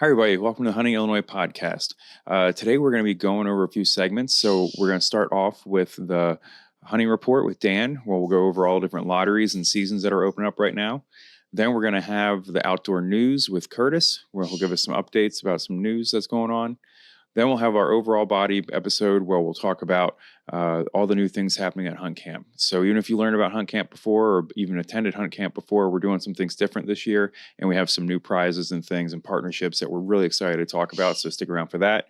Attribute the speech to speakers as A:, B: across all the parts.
A: Hi, everybody. Welcome to the Hunting Illinois podcast. Today, we're going to be going over a few segments. So we're going to start off with the hunting report with Dan, where we'll go over all different lotteries and seasons that are open up right now. Then we're going to have the outdoor news with Curtis, where he'll give us some updates about some news that's going on. Then we'll have our overall body episode where we'll talk about all the new things happening at Hunt Camp. So even if you learned about Hunt Camp before or even attended Hunt Camp before, we're doing some things different this year. And we have some new prizes and things and partnerships that we're really excited to talk about. So stick around for that.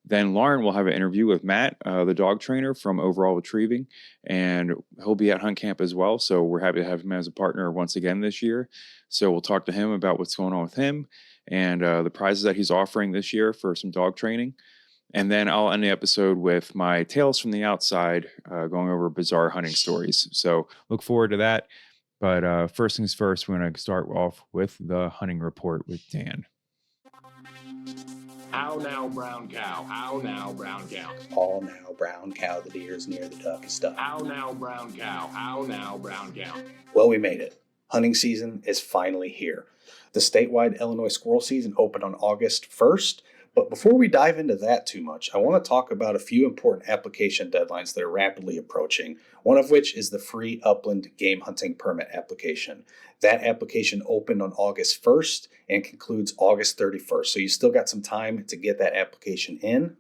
A: Then Lauren will have an interview with Matt, the dog trainer from Overall Retrieving, and he'll be at Hunt Camp as well. So we're happy to have him as a partner once again this year. So we'll talk to him about what's going on with him and the prizes that he's offering this year for some dog training. And then I'll end the episode with my Tales from the Outside, going over bizarre hunting stories. So look forward to that. But first things first, we're going to start off with the hunting report with Dan.
B: How now, brown cow? How now, brown cow?
C: All now, brown cow, the deer's near, the duck is stuck.
B: How now, brown cow? How now, brown cow?
C: Well, we made it. Hunting season is finally here. The statewide Illinois squirrel season opened on August 1st. But before we dive into that too much, I want to talk about a few important application deadlines that are rapidly approaching, one of which is the free upland game hunting permit application. That application opened on August 1st and concludes August 31st, so you still got some time to get that application in.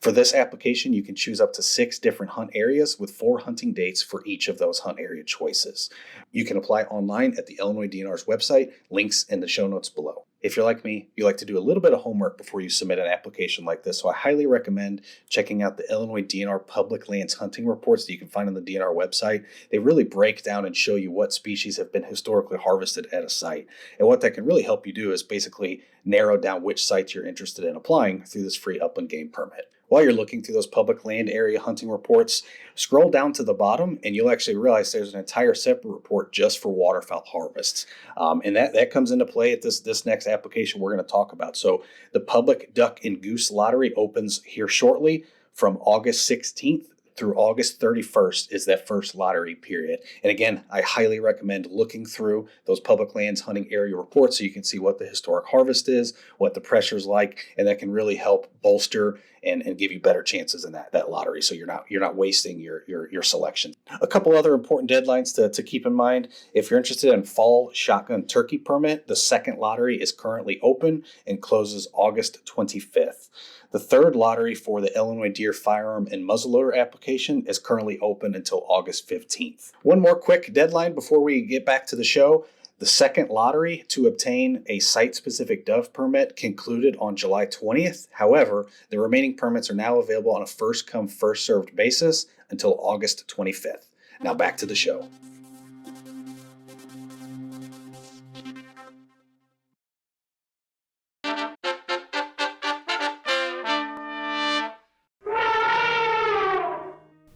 C: For this application, you can choose up to 6 different hunt areas with 4 hunting dates for each of those hunt area choices. You can apply online at the Illinois DNR's website, links in the show notes below. If you're like me, you like to do a little bit of homework before you submit an application like this, so I highly recommend checking out the Illinois DNR Public Lands Hunting Reports that you can find on the DNR website. They really break down and show you what species have been historically harvested at a site. And what that can really help you do is basically narrow down which sites you're interested in applying through this free upland game permit. While you're looking through those public land area hunting reports, scroll down to the bottom and you'll actually realize there's an entire separate report just for waterfowl harvests. And that comes into play at this next application we're going to talk about. So the public duck and goose lottery opens here shortly from August 16th through August 31st is that first lottery period. And again, I highly recommend looking through those public lands hunting area reports so you can see what the historic harvest is, what the pressure's like, and that can really help bolster and give you better chances in that lottery, so you're not wasting your selection. A couple other important deadlines to keep in mind. If you're interested in fall shotgun turkey permit, the second lottery is currently open and closes August 25th. The third lottery for the Illinois deer firearm and muzzleloader application is currently open until August 15th. One more quick deadline before we get back to the show. The second lottery to obtain a site-specific dove permit concluded on July 20th. However, the remaining permits are now available on a first-come, first-served basis until August 25th. Now back to the show.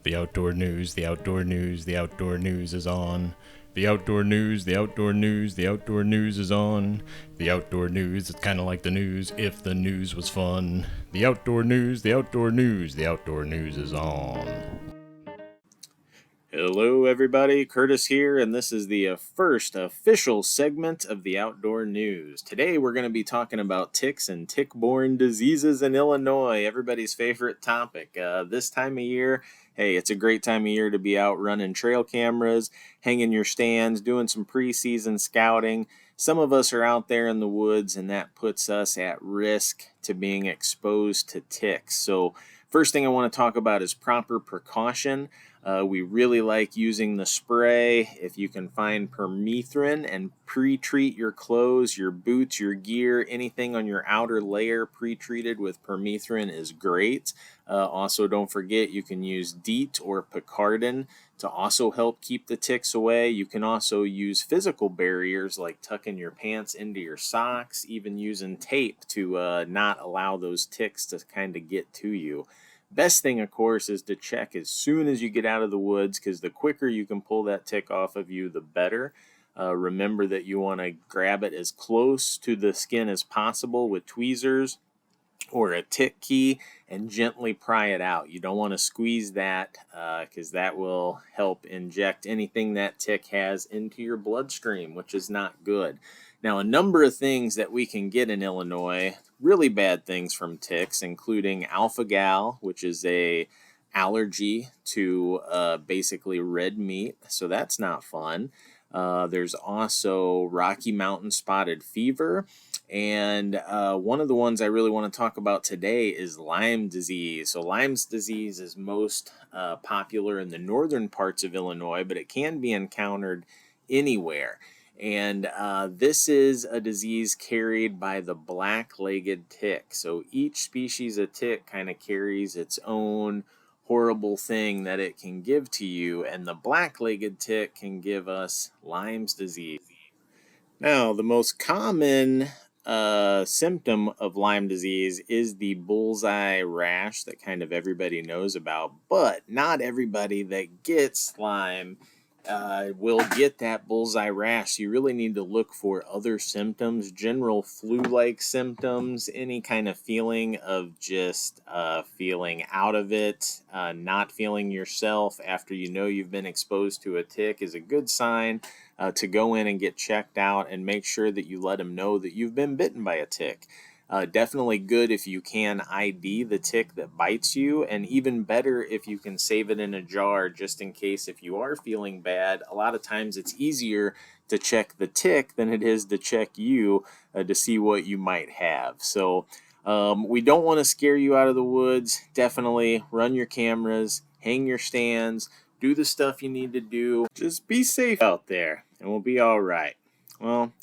D: The outdoor news, the outdoor news, the outdoor news is on. The outdoor news, the outdoor news, the outdoor news is on. The outdoor news, it's kind of like the news if the news was fun. The outdoor news, the outdoor news, the outdoor news is on.
E: Hello everybody, Curtis here, and this is the first official segment of the Outdoor News. Today we're going to be talking about ticks and tick-borne diseases in Illinois, everybody's favorite topic. This time of year, hey, it's a great time of year to be out running trail cameras, hanging your stands, doing some preseason scouting. Some of us are out there in the woods, and that puts us at risk to being exposed to ticks. So first thing I want to talk about is proper precaution. We really like using the spray. If you can find permethrin and pre-treat your clothes, your boots, your gear, anything on your outer layer pre-treated with permethrin is great. Also, don't forget you can use DEET or Picardin to also help keep the ticks away. You can also use physical barriers like tucking your pants into your socks, even using tape to not allow those ticks to kind of get to you. Best thing, of course, is to check as soon as you get out of the woods, because the quicker you can pull that tick off of you, the better. Remember that you want to grab it as close to the skin as possible with tweezers or a tick key and gently pry it out. You don't want to squeeze that because that will help inject anything that tick has into your bloodstream, which is not good. Now, a number of things that we can get in Illinois, really bad things from ticks, including alpha-gal, which is a allergy to basically red meat, so that's not fun. There's also Rocky Mountain spotted fever, and one of the ones I really want to talk about today is Lyme disease. So Lyme's disease is most popular in the northern parts of Illinois, but it can be encountered anywhere. And this is a disease carried by the black-legged tick. So each species of tick kind of carries its own horrible thing that it can give to you, and the black-legged tick can give us Lyme's disease. Now, the most common symptom of Lyme disease is the bullseye rash that kind of everybody knows about, but not everybody that gets Lyme will get that bullseye rash. So you really need to look for other symptoms, general flu-like symptoms, any kind of feeling of just feeling out of it, not feeling yourself after you know you've been exposed to a tick is a good sign to go in and get checked out and make sure that you let them know that you've been bitten by a tick. Definitely good if you can ID the tick that bites you, and even better if you can save it in a jar just in case if you are feeling bad. A lot of times it's easier to check the tick than it is to check you to see what you might have. So we don't want to scare you out of the woods. Definitely run your cameras, hang your stands, do the stuff you need to do. Just be safe out there and we'll be all right. Well,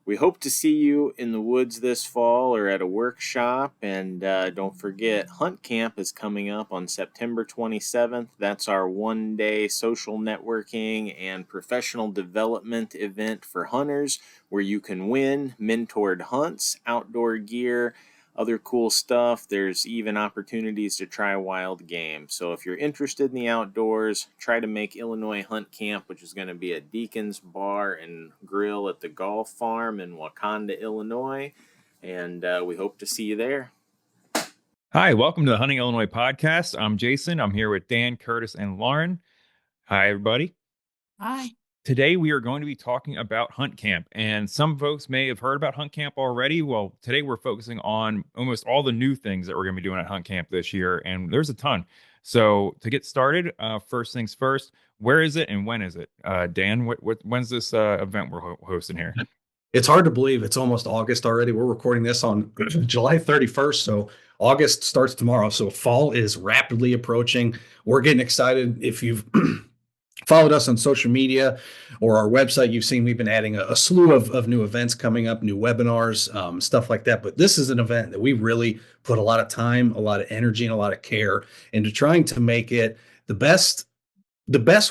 E: we hope to see you in the woods this fall or at a workshop. And don't forget, Hunt Camp is coming up on September 27th. That's our one-day social networking and professional development event for hunters where you can win mentored hunts, outdoor gear, other cool stuff. There's even opportunities to try wild game. So if you're interested in the outdoors, try to make Illinois Hunt Camp, which is going to be at Deacon's Bar and Grill at the Golf Farm in Wakanda, Illinois. And we hope to see you there.
A: Hi, welcome to the Hunting Illinois podcast. I'm Jason. I'm here with Dan, Curtis, and Lauren. Hi, everybody.
F: Hi.
A: Today, we are going to be talking about Hunt Camp, and some folks may have heard about Hunt Camp already. Well, today we're focusing on almost all the new things that we're going to be doing at Hunt Camp this year, and there's a ton. So to get started, first things first, where is it and when is it? Dan, when's this event we're hosting here?
C: It's hard to believe it's almost August already. We're recording this on July 31st, so August starts tomorrow. So fall is rapidly approaching. We're getting excited. If you've followed us on social media or our website, you've seen we've been adding a slew of new events coming up, new webinars, stuff like that. But this is an event that we really put a lot of time, a lot of energy, and a lot of care into trying to make it the best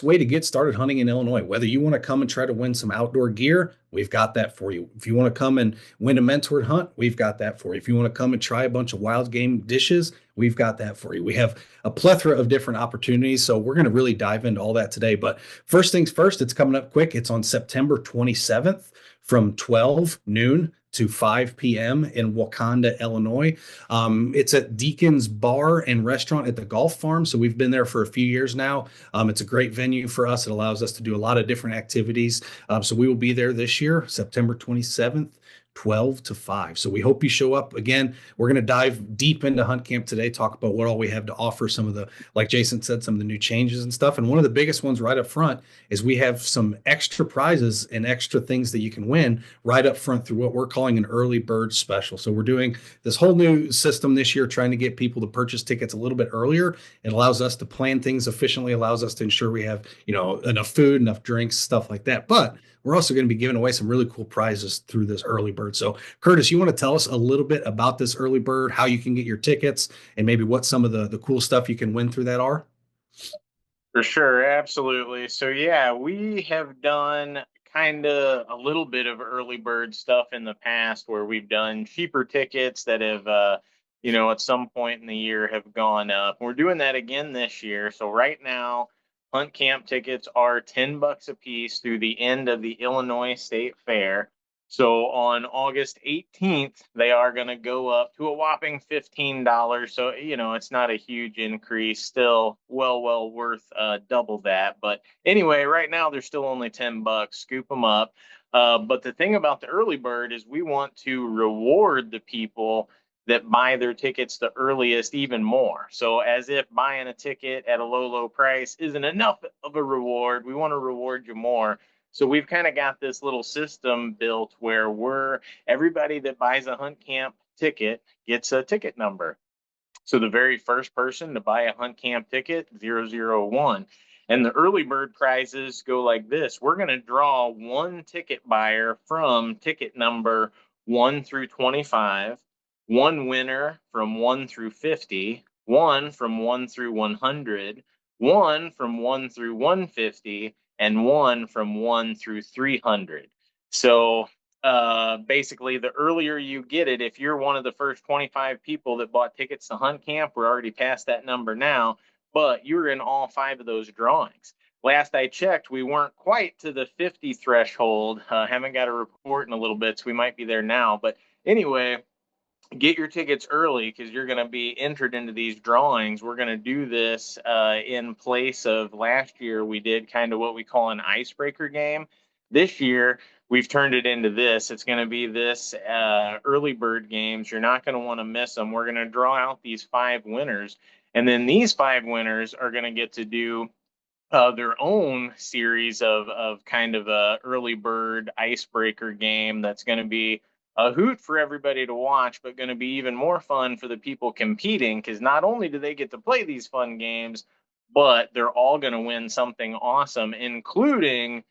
C: way to get started hunting in Illinois. Whether you want to come and try to win some outdoor gear, we've got that for you. If you want to come and win a mentored hunt, we've got that for you. If you want to come and try a bunch of wild game dishes, we've got that for you. We have a plethora of different opportunities, so we're going to really dive into all that today. But first things first, it's coming up quick. It's on September 27th from 12 noon to 5 p.m. in Wakanda, Illinois. It's at Deacon's Bar and Restaurant at the Golf Farm. So we've been there for a few years now. It's a great venue for us. It allows us to do a lot of different activities. So we will be there this year, September 27th. 12 to 5. So we hope you show up. Again, we're going to dive deep into Hunt Camp today, talk about what all we have to offer, some of the, like Jason said, some of the new changes and stuff. And one of the biggest ones right up front is we have some extra prizes and extra things that you can win right up front through what we're calling an early bird special. So we're doing this whole new system this year, trying to get people to purchase tickets a little bit earlier. It allows us to plan things efficiently, allows us to ensure we have, enough food, enough drinks, stuff like that. But we're also going to be giving away some really cool prizes through this early bird. So Curtis, you want to tell us a little bit about this early bird, how you can get your tickets, and maybe what some of the cool stuff you can win through that are?
E: For sure, absolutely. So yeah, we have done kind of a little bit of early bird stuff in the past where we've done cheaper tickets that have at some point in the year have gone up. We're doing that again this year. So right now, Hunt Camp tickets are $10 a piece through the end of the Illinois State Fair. So on August 18th, they are going to go up to a whopping $15. So, it's not a huge increase, still well worth double that. But anyway, right now they're still only $10. Scoop them up. But the thing about the early bird is we want to reward the people that buy their tickets the earliest even more. So as if buying a ticket at a low price isn't enough of a reward, we want to reward you more. So we've kind of got this little system built where everybody that buys a hunt camp ticket gets a ticket number. So the very first person to buy a hunt camp ticket, 001. And the early bird prizes go like this. We're going to draw one ticket buyer from ticket number 1 through 25, one winner from 1 through 50, one from 1 through 100, one from 1 through 150, and one from 1 through 300. So basically, the earlier you get it, if you're one of the first 25 people that bought tickets to hunt camp, we're already past that number now, but you're in all 5 of those drawings. Last I checked, we weren't quite to the 50 threshold. Haven't got a report in a little bit, so we might be there now. But anyway, get your tickets early because you're going to be entered into these drawings. We're going to do this in place of last year. We did kind of what we call an icebreaker game. This year, we've turned it into this. It's going to be this early bird games. You're not going to want to miss them. We're going to draw out these 5 winners. And then these 5 winners are going to get to do their own series of kind of a early bird icebreaker game that's going to be a hoot for everybody to watch, but going to be even more fun for the people competing because not only do they get to play these fun games, but they're all going to win something awesome, including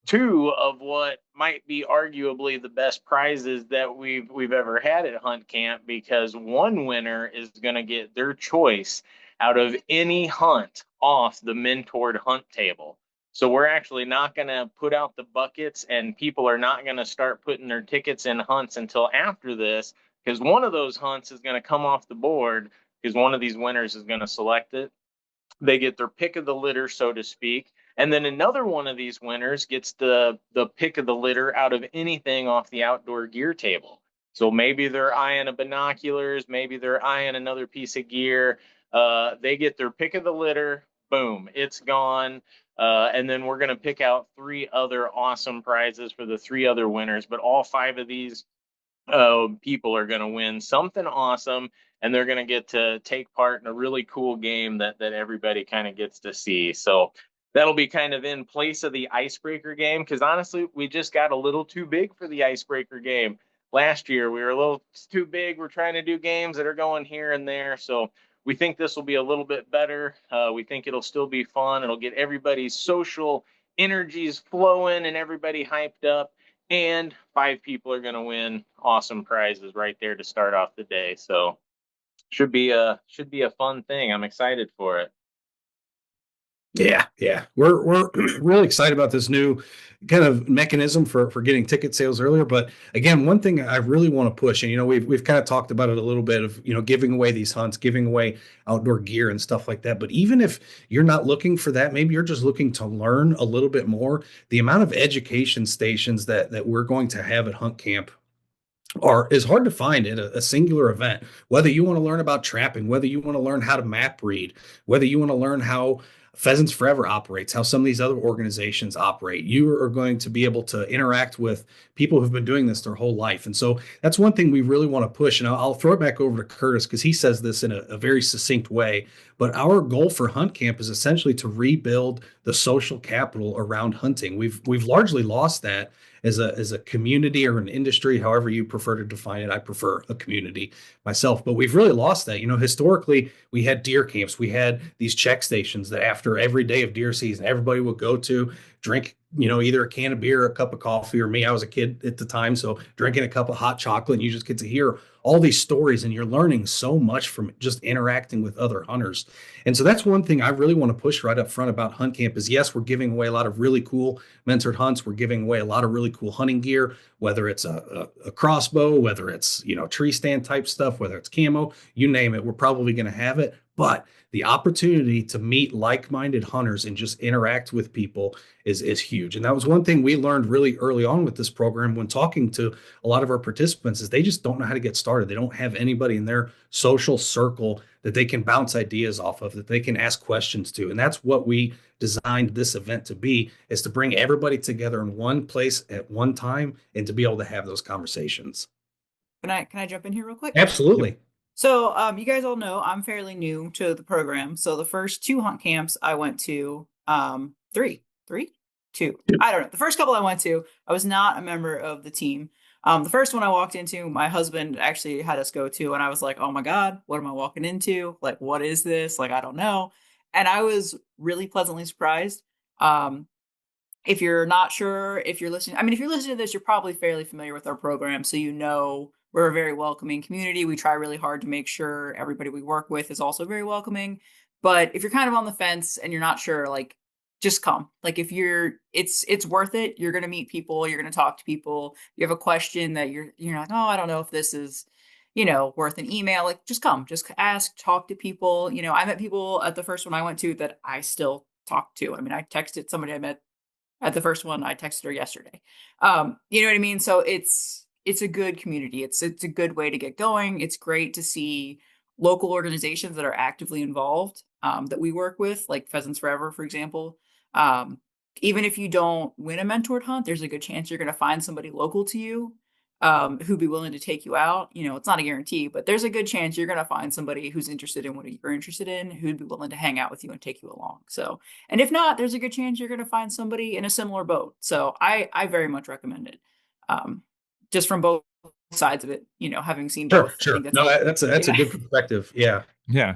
E: 2 of what might be arguably the best prizes that we've ever had at hunt camp, because one winner is going to get their choice out of any hunt off the mentored hunt table. So we're actually not going to put out the buckets, and people are not going to start putting their tickets in hunts until after this, because one of those hunts is going to come off the board because one of these winners is going to select it. They get their pick of the litter, so to speak. And then another one of these winners gets the pick of the litter out of anything off the outdoor gear table. So maybe they're eyeing a binoculars, maybe they're eyeing another piece of gear. They get their pick of the litter, boom, it's gone. And then we're going to pick out 3 other awesome prizes for the 3 other winners. But all 5 of these people are going to win something awesome, and they're going to get to take part in a really cool game that everybody kind of gets to see. So that'll be kind of in place of the icebreaker game, because honestly, we just got a little too big for the icebreaker game. Last year, we were a little too big. We're trying to do games that are going here and there. So we think this will be a little bit better. We think it'll still be fun. It'll get everybody's social energies flowing and everybody hyped up. And 5 people are going to win awesome prizes right there to start off the day. So should be a fun thing. I'm excited for it.
C: Yeah. We're really excited about this new kind of mechanism for getting ticket sales earlier. But again, one thing I really want to push, and we've kind of talked about it a little bit of giving away these hunts, giving away outdoor gear and stuff like that. But even if you're not looking for that, maybe you're just looking to learn a little bit more. The amount of education stations that we're going to have at Hunt Camp is hard to find at a singular event. Whether you want to learn about trapping, whether you want to learn how to map read, whether you want to learn how Pheasants Forever operates, how some of these other organizations operate, you are going to be able to interact with people who've been doing this their whole life. And so that's one thing we really want to push. And I'll throw it back over to Curtis because he says this in a very succinct way. But our goal for Hunt Camp is essentially to rebuild the social capital around hunting. We've largely lost that as a community or an industry, however you prefer to define it. I prefer a community myself, but we've really lost that. Historically, we had deer camps. We had these check stations that after every day of deer season, everybody would go to drink, either a can of beer, a cup of coffee, or me, I was a kid at the time, so drinking a cup of hot chocolate, and you just get to hear all these stories, and you're learning so much from just interacting with other hunters. And so that's one thing I really want to push right up front about Hunt Camp is, yes, we're giving away a lot of really cool mentored hunts. We're giving away a lot of really cool hunting gear, whether it's a crossbow, whether it's, tree stand type stuff, whether it's camo, you name it, we're probably going to have it. But the opportunity to meet like-minded hunters and just interact with people is huge. And that was one thing we learned really early on with this program when talking to a lot of our participants is they just don't know how to get started. They don't have anybody in their social circle that they can bounce ideas off of, that they can ask questions to. And that's what we designed this event to be, is to bring everybody together in one place at one time and to be able to have those conversations.
F: Can I jump in here real quick?
A: Yep.
C: Absolutely.
F: So, you guys all know I'm fairly new to the program. So the first two hunt camps I went to, three, two. I don't know. The first couple I went to, I was not a member of the team. The first one I walked into, my husband actually had us go to, and I was like, "Oh my God, what am I walking into? Like, what is this? Like, I don't know." And I was really pleasantly surprised. Um, if you're not sure, if you're listening, I mean, if you're listening to this, you're probably fairly familiar with our program. So, we're a very welcoming community. We try really hard to make sure everybody we work with is also very welcoming. But if you're kind of on the fence and you're not sure, like, just come. Like, if it's worth it. You're going to meet people. You're going to talk to people. You have a question that you're like, oh, I don't know if this is, worth an email. Like, just come, just ask, talk to people. I met people at the first one I went to that I still talk to. I mean, I texted somebody I met at the first one. I texted her yesterday. You know what I mean? So it's a good community. It's a good way to get going. It's great to see local organizations that are actively involved, that we work with, like Pheasants Forever, for example. Um, Even if you don't win a mentored hunt, there's a good chance you're going to find somebody local to you, who'd be willing to take you out. It's not a guarantee, but there's a good chance you're going to find somebody who's interested in what you're interested in, who'd be willing to hang out with you and take you along. So, and if not, there's a good chance you're going to find somebody in a similar boat. So I very much recommend it. Just from both sides of it, having seen
C: Sure,
F: both, I
C: sure.
F: think that's
C: No,
F: helpful.
C: that's a
F: Yeah.
C: good perspective. Yeah.
A: Yeah.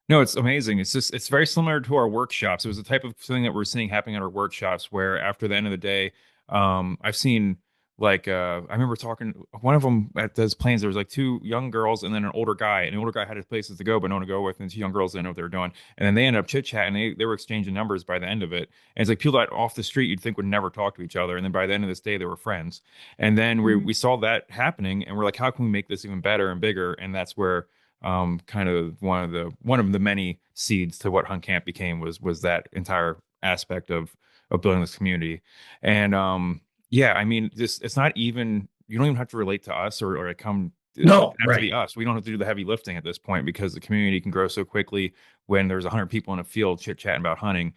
A: No, it's amazing. It's very similar to our workshops. It was the type of thing that we're seeing happening at our workshops where after the end of the day, I've seen like I remember talking one of them at those planes, there was like two young girls and then an older guy. And the older guy had his places to go, but no one to go with, and the two young girls didn't know what they were doing. And then they ended up chit-chatting, they were exchanging numbers by the end of it. And it's like people that off the street you'd think would never talk to each other. And then by the end of this day, they were friends. And then we saw that happening and we're like, how can we make this even better and bigger? And that's where kind of one of the many seeds to what Hunt Camp became was that entire aspect of building this community. And yeah, I mean, this it's not even you don't even have to relate to us or come. It doesn't
C: No,
A: have to
C: right.
A: be us. We don't have to do the heavy lifting at this point because the community can grow so quickly. When there's 100 people in a field chit chatting about hunting,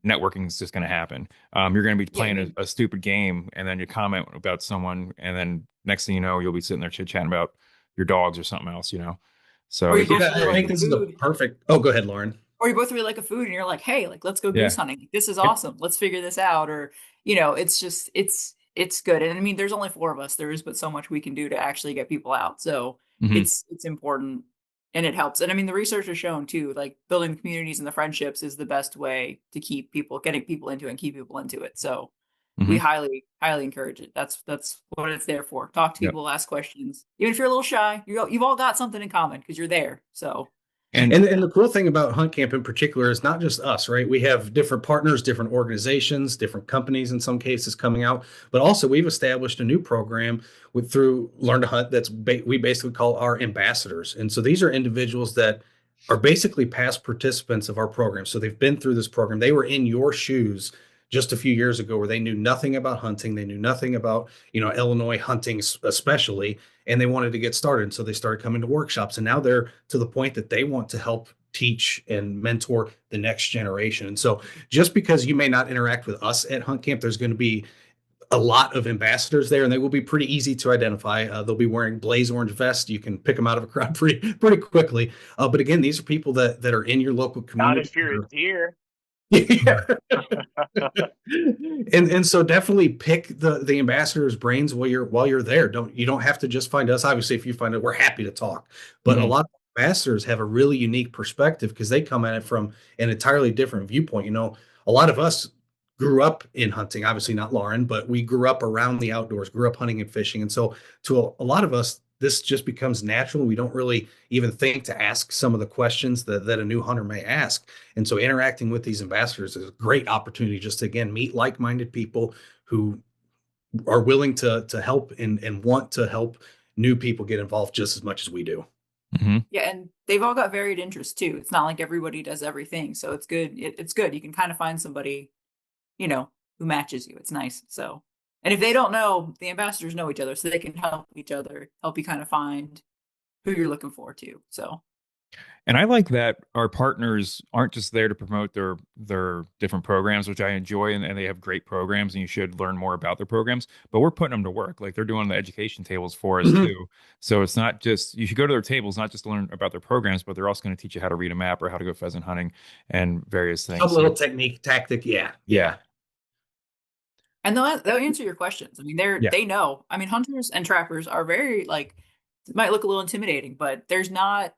A: networking is just going to happen. You're going to be
F: Yeah, I
A: playing
F: mean,
A: a stupid game, and then you comment about someone, and then next thing you know, you'll be sitting there chit chatting about your dogs or something else. So
F: or you both
C: Yeah,
F: really
C: I
F: like
C: think
F: a
C: this is a
F: food,
C: perfect. Oh, go ahead, Lauren.
F: or you both really like a food, and you're like, hey, like let's go
A: yeah.
F: goose hunting. This is
C: Yep.
F: awesome. Let's figure this out. Or it's just it's good. And I mean, there's only four of us. There is but so much we can do to actually get people out. So
A: Hmm.
F: it's important and it helps. And I mean, the research has shown too, like building the communities and the friendships is the best way to keep people getting people into it and keep people into it. So we
A: Hmm.
F: highly encourage it. That's what it's there for. Talk to
A: Yep.
F: people, ask questions. Even if you're a little shy, you've all got something in common because you're there. So
A: And
C: And the cool thing about Hunt Camp in particular is not just us, right? We have different partners, different organizations, different companies in some cases coming out, but also we've established a new program through Learn to Hunt we basically call our ambassadors. And so these are individuals that are basically past participants of our program. So they've been through this program. They were in your shoes just a few years ago where they knew nothing about hunting. They knew nothing about, Illinois hunting especially, and they wanted to get started. And so they started coming to workshops, and now they're to the point that they want to help teach and mentor the next generation. And so just because you may not interact with us at Hunt Camp, there's going to be a lot of ambassadors there, and they will be pretty easy to identify. They'll be wearing blaze orange vests. You can pick them out of a crowd pretty quickly. But again, these are people that are in your local
G: Not
C: community.
G: if you're a deer.
C: Yeah. And so definitely pick the ambassador's brains while you're there. You don't have to just find us. Obviously, if you find it, we're happy to talk. But a
A: Mhm.
C: lot of ambassadors have a really unique perspective because they come at it from an entirely different viewpoint. A lot of us grew up in hunting, obviously not Lauren, but we grew up around the outdoors, grew up hunting and fishing. And so to a lot of us, this just becomes natural. We don't really even think to ask some of the questions that a new hunter may ask. And so interacting with these ambassadors is a great opportunity just to, again, meet like-minded people who are willing to help and want to help new people get involved just as much as we do.
A: Mhm.
F: yeah, and they've all got varied interests too. It's not like everybody does everything, so it's good. It's good. You can kind of find somebody, you know, who matches you. It's nice. So, and if they don't know, the ambassadors know each other, so they can help each other, help you kind of find who you're looking for too. So,
A: And I like that our partners aren't just there to promote their different programs, which I enjoy, and they have great programs, and you should learn more about their programs. But we're putting them to work, like they're doing the education tables for us
C: Mhm.
A: too. So it's not just you should go to their tables, not just to learn about their programs, but they're also going to teach you how to read a map or how to go pheasant hunting and various
C: Some
A: things.
C: little
A: So
C: technique, tactic. Yeah,
A: yeah,
C: yeah.
F: and they'll answer your questions. I mean,
A: yeah.
F: they know. I mean, hunters and trappers are very like it might look a little intimidating, but there's not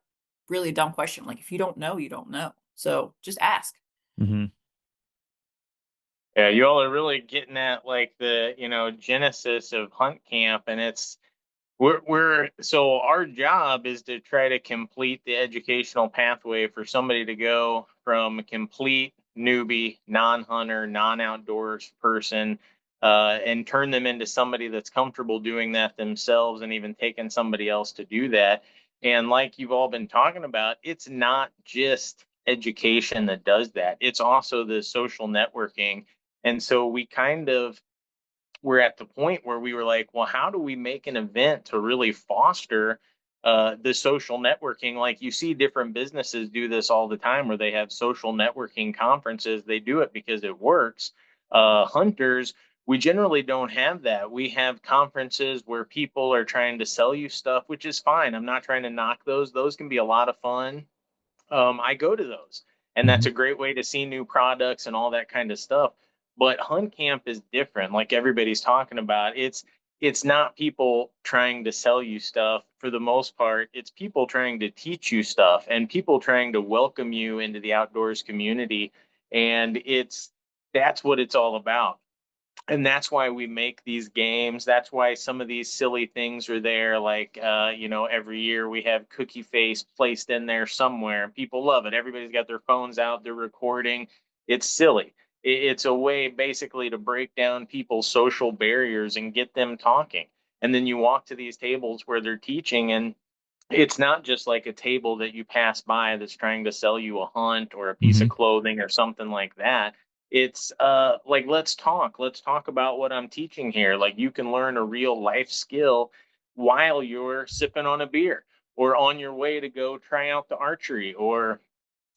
F: really a dumb question. Like if you don't know, you don't know. So just ask.
A: Hmm.
E: Yeah, you all are really getting at like the, genesis of hunt camp, and we're so our job is to try to complete the educational pathway for somebody to go from a complete newbie, non-hunter, non-outdoors person, and turn them into somebody that's comfortable doing that themselves and even taking somebody else to do that. And like you've all been talking about, it's not just education that does that. It's also the social networking. And so we're at the point where we were like, well, how do we make an event to really foster the social networking? Like you see different businesses do this all the time where they have social networking conferences. They do it because it works. Hunters, we generally don't have that. We have conferences where people are trying to sell you stuff, which is fine. I'm not trying to knock those. Those can be a lot of fun. I go to those, and that's
A: Hmm.
E: a great way to see new products and all that kind of stuff. But Hunt Camp is different, like everybody's talking about. It's not people trying to sell you stuff for the most part. It's people trying to teach you stuff and people trying to welcome you into the outdoors community. And that's what it's all about, and that's why we make these games. That's why some of these silly things are there. Like, every year we have Cookie Face placed in there somewhere. People love it. Everybody's got their phones out, they're recording. It's silly. It's a way basically to break down people's social barriers and get them talking. And then you walk to these tables where they're teaching, and it's not just like a table that you pass by that's trying to sell you a hunt or a piece of
A: Hmm.
E: clothing or something like that. It's like, let's talk about what I'm teaching here. Like you can learn a real life skill while you're sipping on a beer or on your way to go try out the archery or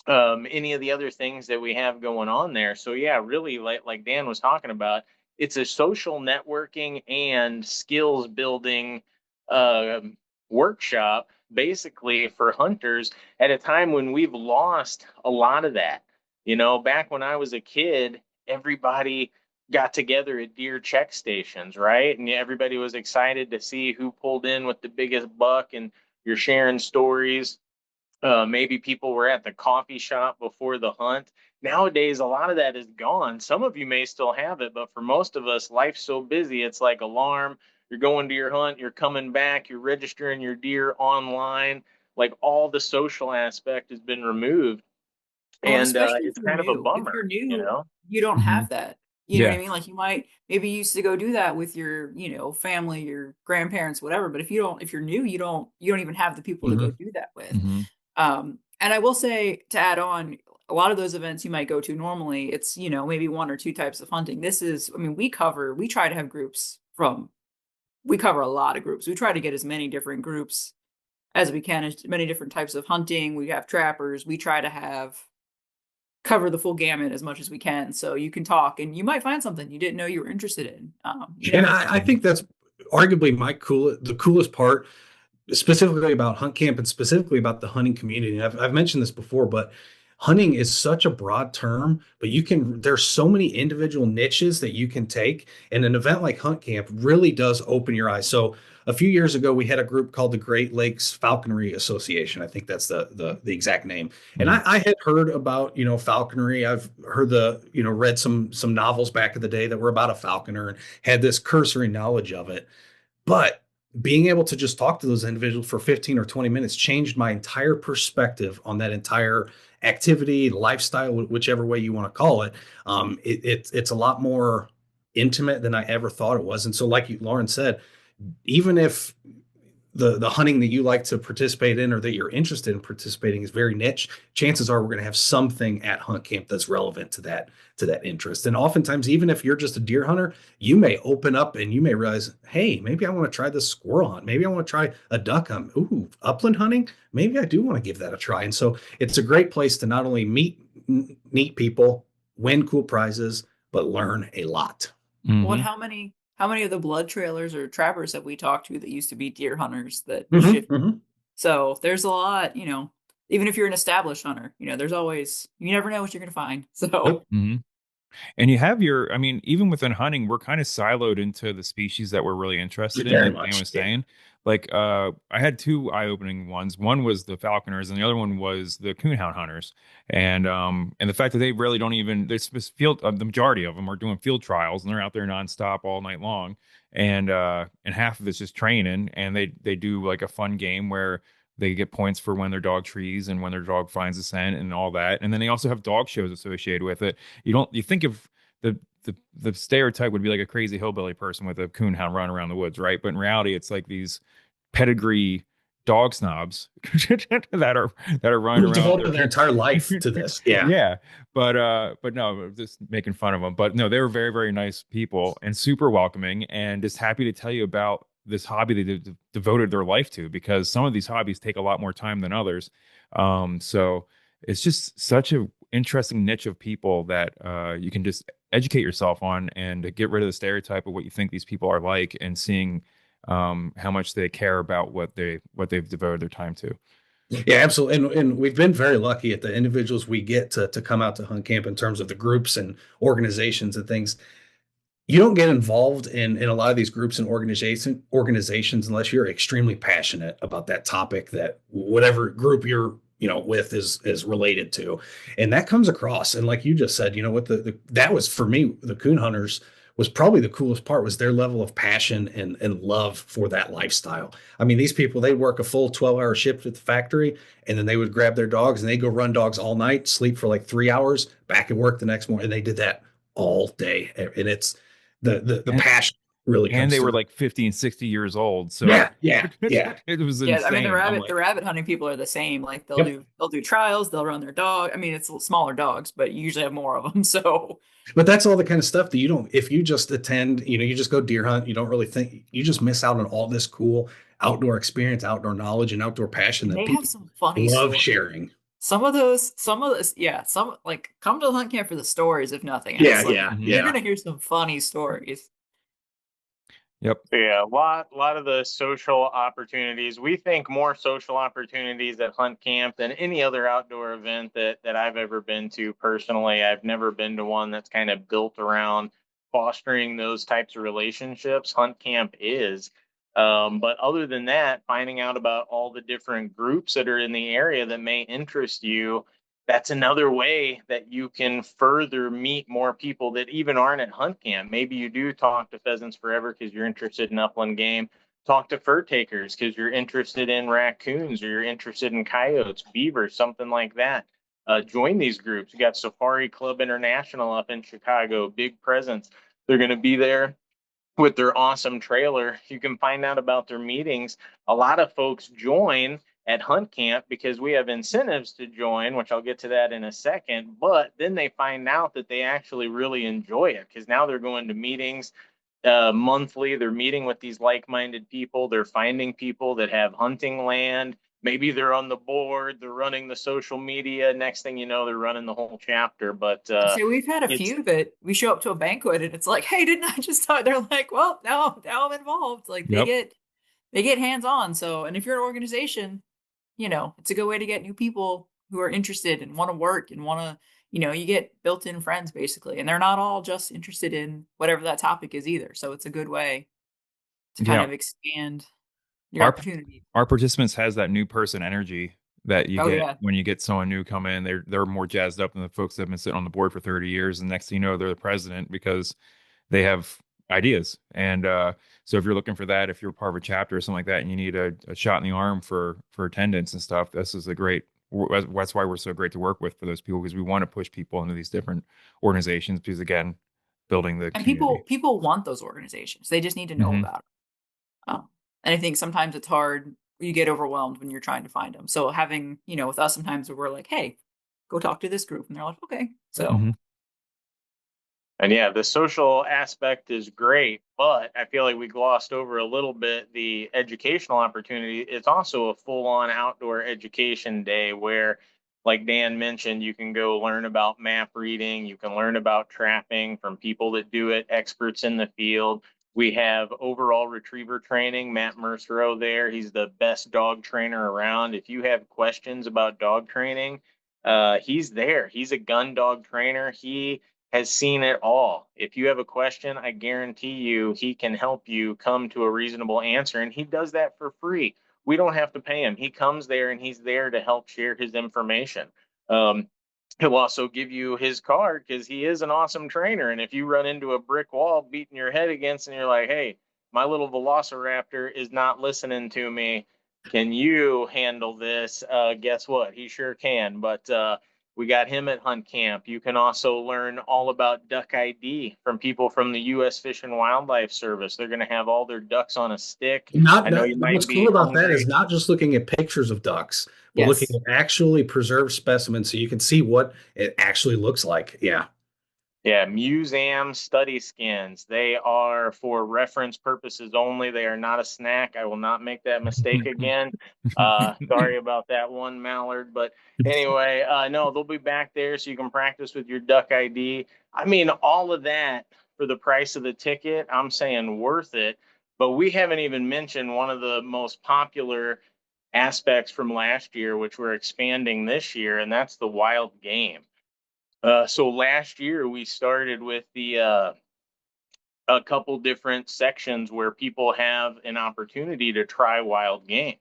E: any of the other things that we have going on there. So yeah, really, like Dan was talking about, it's a social networking and skills building um workshop, basically for hunters at a time when we've lost a lot of that. Back when I was a kid, everybody got together at deer check stations, right? And everybody was excited to see who pulled in with the biggest buck, and you're sharing stories. Maybe people were at the coffee shop before the hunt. Nowadays, a lot of that is gone. Some of you may still have it, but for most of us, life's so busy. It's like alarm. You're going to your hunt, you're coming back, you're registering your deer online. Like all the social aspect has been removed,
F: Well, and
E: and
F: especially if
E: it's
F: you're
E: kind of a
F: new. If
E: bummer,
F: you're
E: you
F: new,
E: know.
F: you don't
A: Hmm.
F: have that. You know what I
A: Yeah.
F: mean? Like you might maybe you used to go do that with your, family, your grandparents, whatever. But if you're new, you don't even have the people to go
C: Hmm.
F: do that with.
A: Hmm.
F: And I will say to add on, a lot of those events you might go to normally, it's, maybe one or two types of hunting. I mean, we try to have we cover a lot of groups. We try to get as many different groups as we can, as many different types of hunting. We have trappers. We try to cover the full gamut as much as we can. So you can talk and you might find something you didn't know you were interested in. You
C: And
F: never
C: I think that's arguably the coolest part, specifically about hunt camp and specifically about the hunting community. And I've mentioned this before, but hunting is such a broad term, but there's so many individual niches that you can take. And an event like hunt camp really does open your eyes. So a few years ago, we had a group called the Great Lakes Falconry Association. I think that's the exact name. And
A: Hmm.
C: I had heard about, falconry. I've heard read some novels back in the day that were about a falconer and had this cursory knowledge of it. But being able to just talk to those individuals for 15 or 20 minutes changed my entire perspective on that entire activity, lifestyle, whichever way you want to call it. It's a lot more intimate than I ever thought it was. And so, like Lauren said, even if the hunting that you like to participate in or that you're interested in participating is very niche, chances are we're going to have something at hunt camp that's relevant to that interest. And oftentimes, even if you're just a deer hunter, you may open up and you may realize, hey, maybe I want to try this squirrel hunt. Maybe I want to try a duck hunt. Ooh, upland hunting. Maybe I do want to give that a try. And so it's a great place to not only meet neat people, win cool prizes, but learn a lot.
F: What
A: Mhm.
F: how many of the blood trailers or trappers have we talked to that used to be deer hunters that
C: Mm-hmm,
F: shift?
C: mm-hmm.
F: So there's a lot, even if you're an established hunter, there's always you never know what you're gonna find. So
C: Nope.
A: Mhm. And you have I mean, even within hunting, we're kind of siloed into the species that we're really interested in,
C: Very
A: like Dan
C: much.
A: was
C: Yeah.
A: saying. Like, I had two eye-opening ones. One was the falconers, and the other one was the coonhound hunters. And the fact that they really don't even there's this field. The majority of them are doing field trials, and they're out there nonstop all night long. And half of it's just training, and they do like a fun game where they get points for when their dog trees and when their dog finds a scent and all that. And then they also have dog shows associated with it. You think of the stereotype would be like a crazy hillbilly person with a coonhound running around the woods, right? But in reality, it's like these pedigree dog snobs that are running
C: Who've
A: around
C: devoted their entire life to this. Yeah.
A: yeah, but no, just making fun of them. But no, they were very, very nice people and super welcoming, and just happy to tell you about this hobby they devoted their life to, because some of these hobbies take a lot more time than others. So it's just such a interesting niche of people that you can just educate yourself on and to get rid of the stereotype of what you think these people are like, and seeing how much they care about what they've devoted their time to.
C: Yeah, absolutely. And we've been very lucky at the individuals we get to come out to hunt camp in terms of the groups and organizations and things. You don't get involved in a lot of these groups and organizations unless you're extremely passionate about that topic that whatever group you're with is related to, and that comes across. And like you just said, what that was for me, the coon hunters was probably the coolest part was their level of passion and love for that lifestyle. I mean, these people, they work a full 12-hour shift at the factory, and then they would grab their dogs and they go run dogs all night, sleep for like 3 hours, back at work the next morning, and they did that all day. And it's the
A: And
C: passion really
A: and
C: comes
A: they were
C: through.
A: like 50 and 60 years old, so
C: Yeah, yeah, yeah.
A: it was
F: yeah, I mean
A: insane. I'm
F: the
A: like,
F: rabbit hunting people are the same. Like
C: Yep.
F: they'll do trials, they'll run their dog. I mean, it's smaller dogs, but you usually have more of them. So
C: But that's all the kind of stuff that you don't, if you just attend, you just go deer hunt, you don't really think, you just miss out on all this cool outdoor experience, outdoor knowledge, and outdoor passion
F: and
C: that
F: they have
C: people
F: some funny
C: love
F: stories.
C: sharing.
F: Some of this, yeah, some like come to the hunt camp for the stories, if nothing
C: Yeah,
F: else. Like
C: yeah,
A: mhm.
F: you're
C: yeah.
F: gonna hear some funny stories.
A: Yep.
E: Yeah, a lot of the social opportunities. We think more social opportunities at hunt camp than any other outdoor event that I've ever been to personally. I've never been to one that's kind of built around fostering those types of relationships. Hunt camp is. But other than that, finding out about all the different groups that are in the area that may interest you, that's another way that you can further meet more people that even aren't at hunt camp. Maybe you do talk to Pheasants Forever because you're interested in upland game. Talk to fur takers because you're interested in raccoons or you're interested in coyotes, beavers, something like that. Join these groups. You got Safari Club International up in Chicago, big presence. They're going to be there with their awesome trailer. You can find out about their meetings. A lot of folks join at hunt camp because we have incentives to join, which I'll get to that in a second. But then they find out that they actually really enjoy it because now they're going to meetings monthly. They're meeting with these like-minded people. They're finding people that have hunting land. Maybe they're on the board. They're running the social media. Next thing you know, they're running the whole chapter. But
F: So we've had a
E: it's
F: few that we show up to a banquet and it's like, hey, didn't I just talk? They're like, well, now I'm involved. Like
A: Yep.
F: they get hands on. So, and if you're an organization, it's a good way to get new people who are interested and want to work and want to, you get built-in friends basically. And they're not all just interested in whatever that topic is either. So it's a good way to kind
A: Yeah.
F: of expand your
A: Our
F: opportunity.
A: our participants has that new person energy that you
F: Oh
A: get
F: yeah.
A: when you get someone new come in. They're more jazzed up than the folks that have been sitting on the board for 30 years. And next thing you know, they're the president because they have ideas. And so if you're looking for that, if you're part of a chapter or something like that, and you need a shot in the arm for attendance and stuff, this is a great. That's why we're so great to work with for those people, because we want to push people into these different organizations, because again, building the
F: And
A: community.
F: people want those organizations. They just need to know
A: Hmm.
F: about them. And I think sometimes it's hard, you get overwhelmed when you're trying to find them. So having, with us sometimes we're like, hey, go talk to this group. And they're like, okay. So
A: Mhm.
E: And yeah, the social aspect is great, but I feel like we glossed over a little bit the educational opportunity. It's also a full on outdoor education day where, like Dan mentioned, you can go learn about map reading, you can learn about trapping from people that do it, experts in the field. We have overall retriever training, Matt Mercero there. He's the best dog trainer around. If you have questions about dog training, he's there. He's a gun dog trainer. He has seen it all. If you have a question, I guarantee you he can help you come to a reasonable answer. And he does that for free. We don't have to pay him. He comes there and he's there to help share his information. Um, He'll also give you his card because he is an awesome trainer. And if you run into a brick wall beating your head against and you're like, hey, my little velociraptor is not listening to me. Can you handle this? Guess what? He sure can. But we got him at Hunt Camp. You can also learn all about duck ID from people from the U.S. Fish and Wildlife Service. They're going to have all their ducks on a stick. I know you
C: What's
E: might
C: cool
E: be
C: about that is
E: hungry.
C: not just looking at pictures of ducks, but looking
F: yes.
C: at actually preserved specimens so you can see what it actually looks like. Yeah.
E: Yeah, museum study skins. They are for reference purposes only. They are not a snack. I will not make that mistake again. Sorry about that one, Mallard. But anyway, no, they'll be back there so you can practice with your duck ID. I mean, all of that for the price of the ticket, I'm saying worth it. But we haven't even mentioned one of the most popular aspects from last year, which we're expanding this year, and that's the wild game. So last year we started with the a couple different sections where people have an opportunity to try wild game,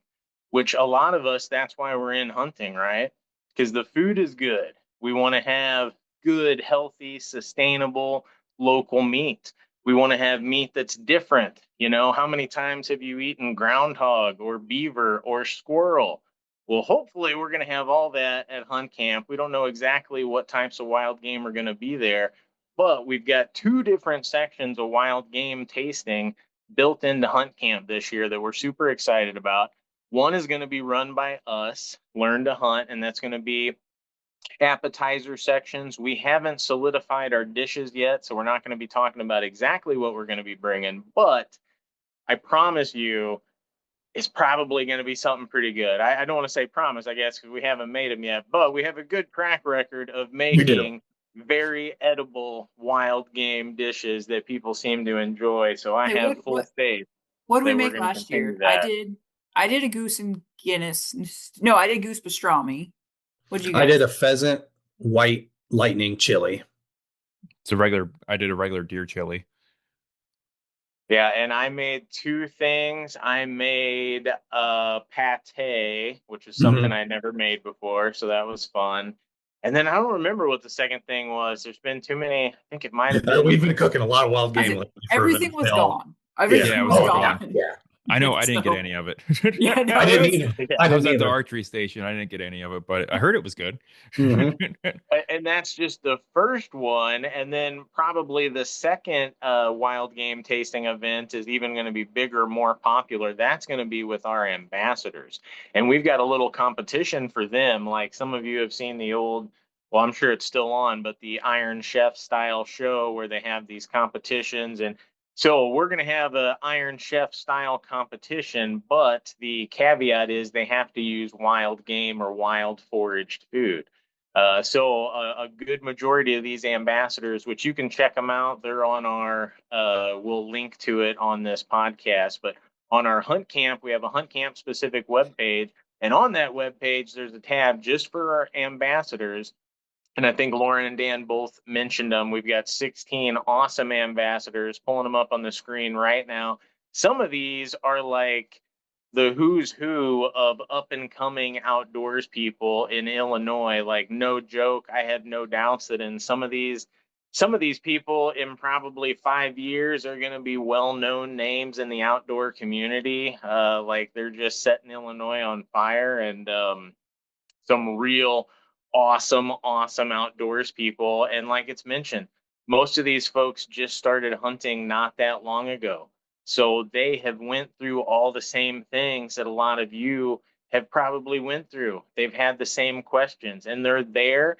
E: which a lot of us, that's why we're in hunting, right? Because the food is good. We want to have good, healthy, sustainable, local meat. We want to have meat that's different. You know, how many times have you eaten groundhog or beaver or squirrel? Well, hopefully, we're going to have all that at Hunt Camp. We don't know exactly what types of wild game are going to be there, but we've got two different sections of wild game tasting built into Hunt Camp this year that we're super excited about. One is going to be run by us, Learn to Hunt, and that's going to be appetizer sections. We haven't solidified our dishes yet, so we're not going to be talking about exactly what we're going to be bringing, but I promise you it's probably going to be something pretty good. I don't want to say promise, I guess, because we haven't made them yet, but we have a good track record of
C: We do.
E: making very edible wild game dishes that people seem to enjoy. So I
F: Hey,
E: have
F: what
E: full
F: what
E: faith
F: what did we
E: that we're
F: make
E: going to
F: last
E: continue
F: year?
E: that.
F: I did a goose and Guinness. No, I did goose pastrami. What'd you
C: I did
F: guys?
C: a pheasant white lightning chili.
A: It's a regular. I did a regular deer chili.
E: Yeah, and I made two things. I made pate, which is something
C: Mhm.
E: I never made before, so that was fun. And then I don't remember what the second thing was. There's been too many. I think it might have been.
C: We've been cooking a lot of wild
F: I
C: game
F: said
C: lately for
F: everything was
C: Venezuela.
F: gone.
C: Yeah.
A: Yeah,
F: Everything
A: it was
F: was
A: all
C: Oh yeah.
A: gone.
F: gone.
C: Yeah.
A: I know. I didn't get
F: So
A: any of it.
F: yeah,
C: I
F: no, it
C: didn't
F: was
C: either.
E: Yeah.
C: I
A: I was
C: didn't
A: at the
C: either.
A: archery station. I didn't get any of it, but I heard it was good.
C: Hmm.
E: And that's just the first one. And then probably the second wild game tasting event is even going to be bigger, more popular. That's going to be with our ambassadors. And we've got a little competition for them. Like some of you have seen the old, well, I'm sure it's still on, but the Iron Chef style show where they have these competitions. And so we're going to have a Iron Chef style competition, but the caveat is they have to use wild game or wild foraged food. So a good majority of these ambassadors, which you can check them out, they're on our, we'll link to it on this podcast, but on our Hunt Camp, we have a Hunt Camp specific web page. And on that web page, there's a tab just for our ambassadors. And I think Lauren and Dan both mentioned them. We've got 16 awesome ambassadors, pulling them up on the screen right now. Some of these are like the who's who of up and coming outdoors people in Illinois. Like no joke, I have no doubts that in some of these people in probably 5 years are going to be well-known names in the outdoor community. Like they're just setting Illinois on fire, and some real awesome outdoors people. And like it's mentioned, most of these folks just started hunting not that long ago. So they have went through all the same things that a lot of you have probably went through. They've had the same questions, and they're there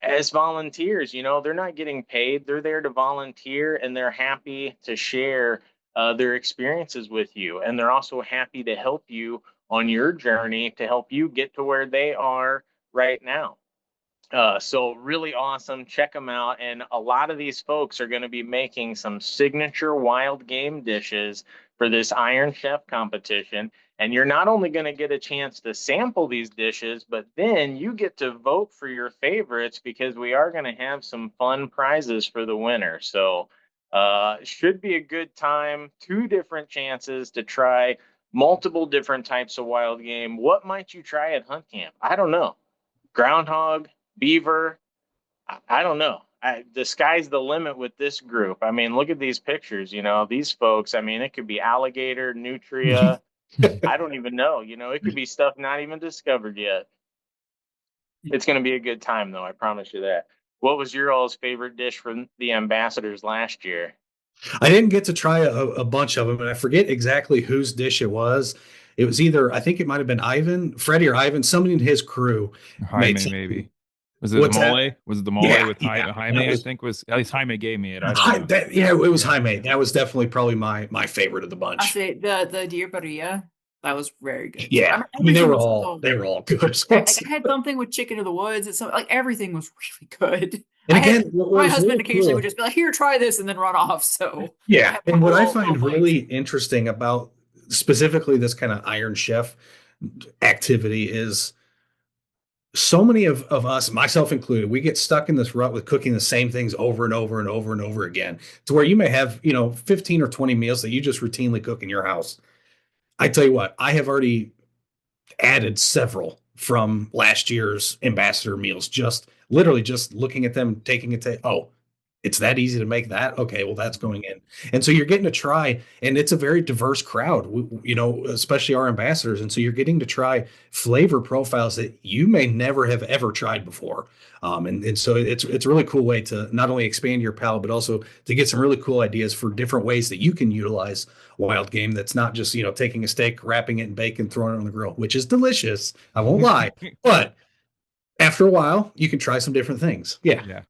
E: as volunteers. They're not getting paid. They're there to volunteer, and they're happy to share their experiences with you. And they're also happy to help you on your journey to help you get to where they are right now. So really awesome. Check them out. And a lot of these folks are going to be making some signature wild game dishes for this Iron Chef competition. And you're not only going to get a chance to sample these dishes, but then you get to vote for your favorites, because we are going to have some fun prizes for the winner. So should be a good time. 2 different chances to try multiple different types of wild game. What might you try at hunt camp? I don't know. Groundhog, beaver. I don't know. The sky's the limit with this group. I mean, look at these pictures. These folks. I mean, it could be alligator, nutria. I don't even know. It could be stuff not even discovered yet. It's going to be a good time, though. I promise you that. What was your all's favorite dish from the ambassadors last year?
C: I didn't get to try a bunch of them, and I forget exactly whose dish it was. It was either, I think it might have been Ivan, Freddie or Ivan, somebody in his crew made
A: Jaime,
C: something.
A: maybe. Was it the
C: What's that?
A: mole? Was it the mole
C: Yeah,
A: with
C: yeah. That
A: Jaime? I
C: was
A: think was at least Jaime gave me it. I don't know.
C: Yeah, it was
A: Yeah.
C: Jaime. That was definitely probably my favorite of the
F: I
C: bunch.
F: say the deer barilla, that was very good too. I
C: Yeah,
F: mean,
C: I mean
F: everything was so
C: they were all good.
F: like I had something with chicken of the woods. It's so like everything was really good.
C: And
F: I had
C: again, what
F: my
C: was
F: husband
C: really
F: occasionally would
C: cool,
F: just be like, "Here, try this," and then run off. So I
C: yeah,
F: had
C: and what I
F: full
C: find
F: plates.
C: really interesting about specifically this kind of Iron Chef activity is so many of us, myself included, we get stuck in this rut with cooking the same things over and over and over and over again, to where you may have 15 or 20 meals that you just routinely cook in your house. I tell you what, I have already added several from last year's ambassador meals, just literally just looking at them, taking it to, oh, it's that easy to make that. Okay, well, that's going in. And so you're getting to try, and it's a very diverse crowd, especially our ambassadors. And so you're getting to try flavor profiles that you may never have ever tried before. And so it's a really cool way to not only expand your palate, but also to get some really cool ideas for different ways that you can utilize wild game that's not just, taking a steak, wrapping it in bacon, throwing it on the grill, which is delicious. I won't lie. But after a while, you can try some different things. Yeah.
A: Yeah.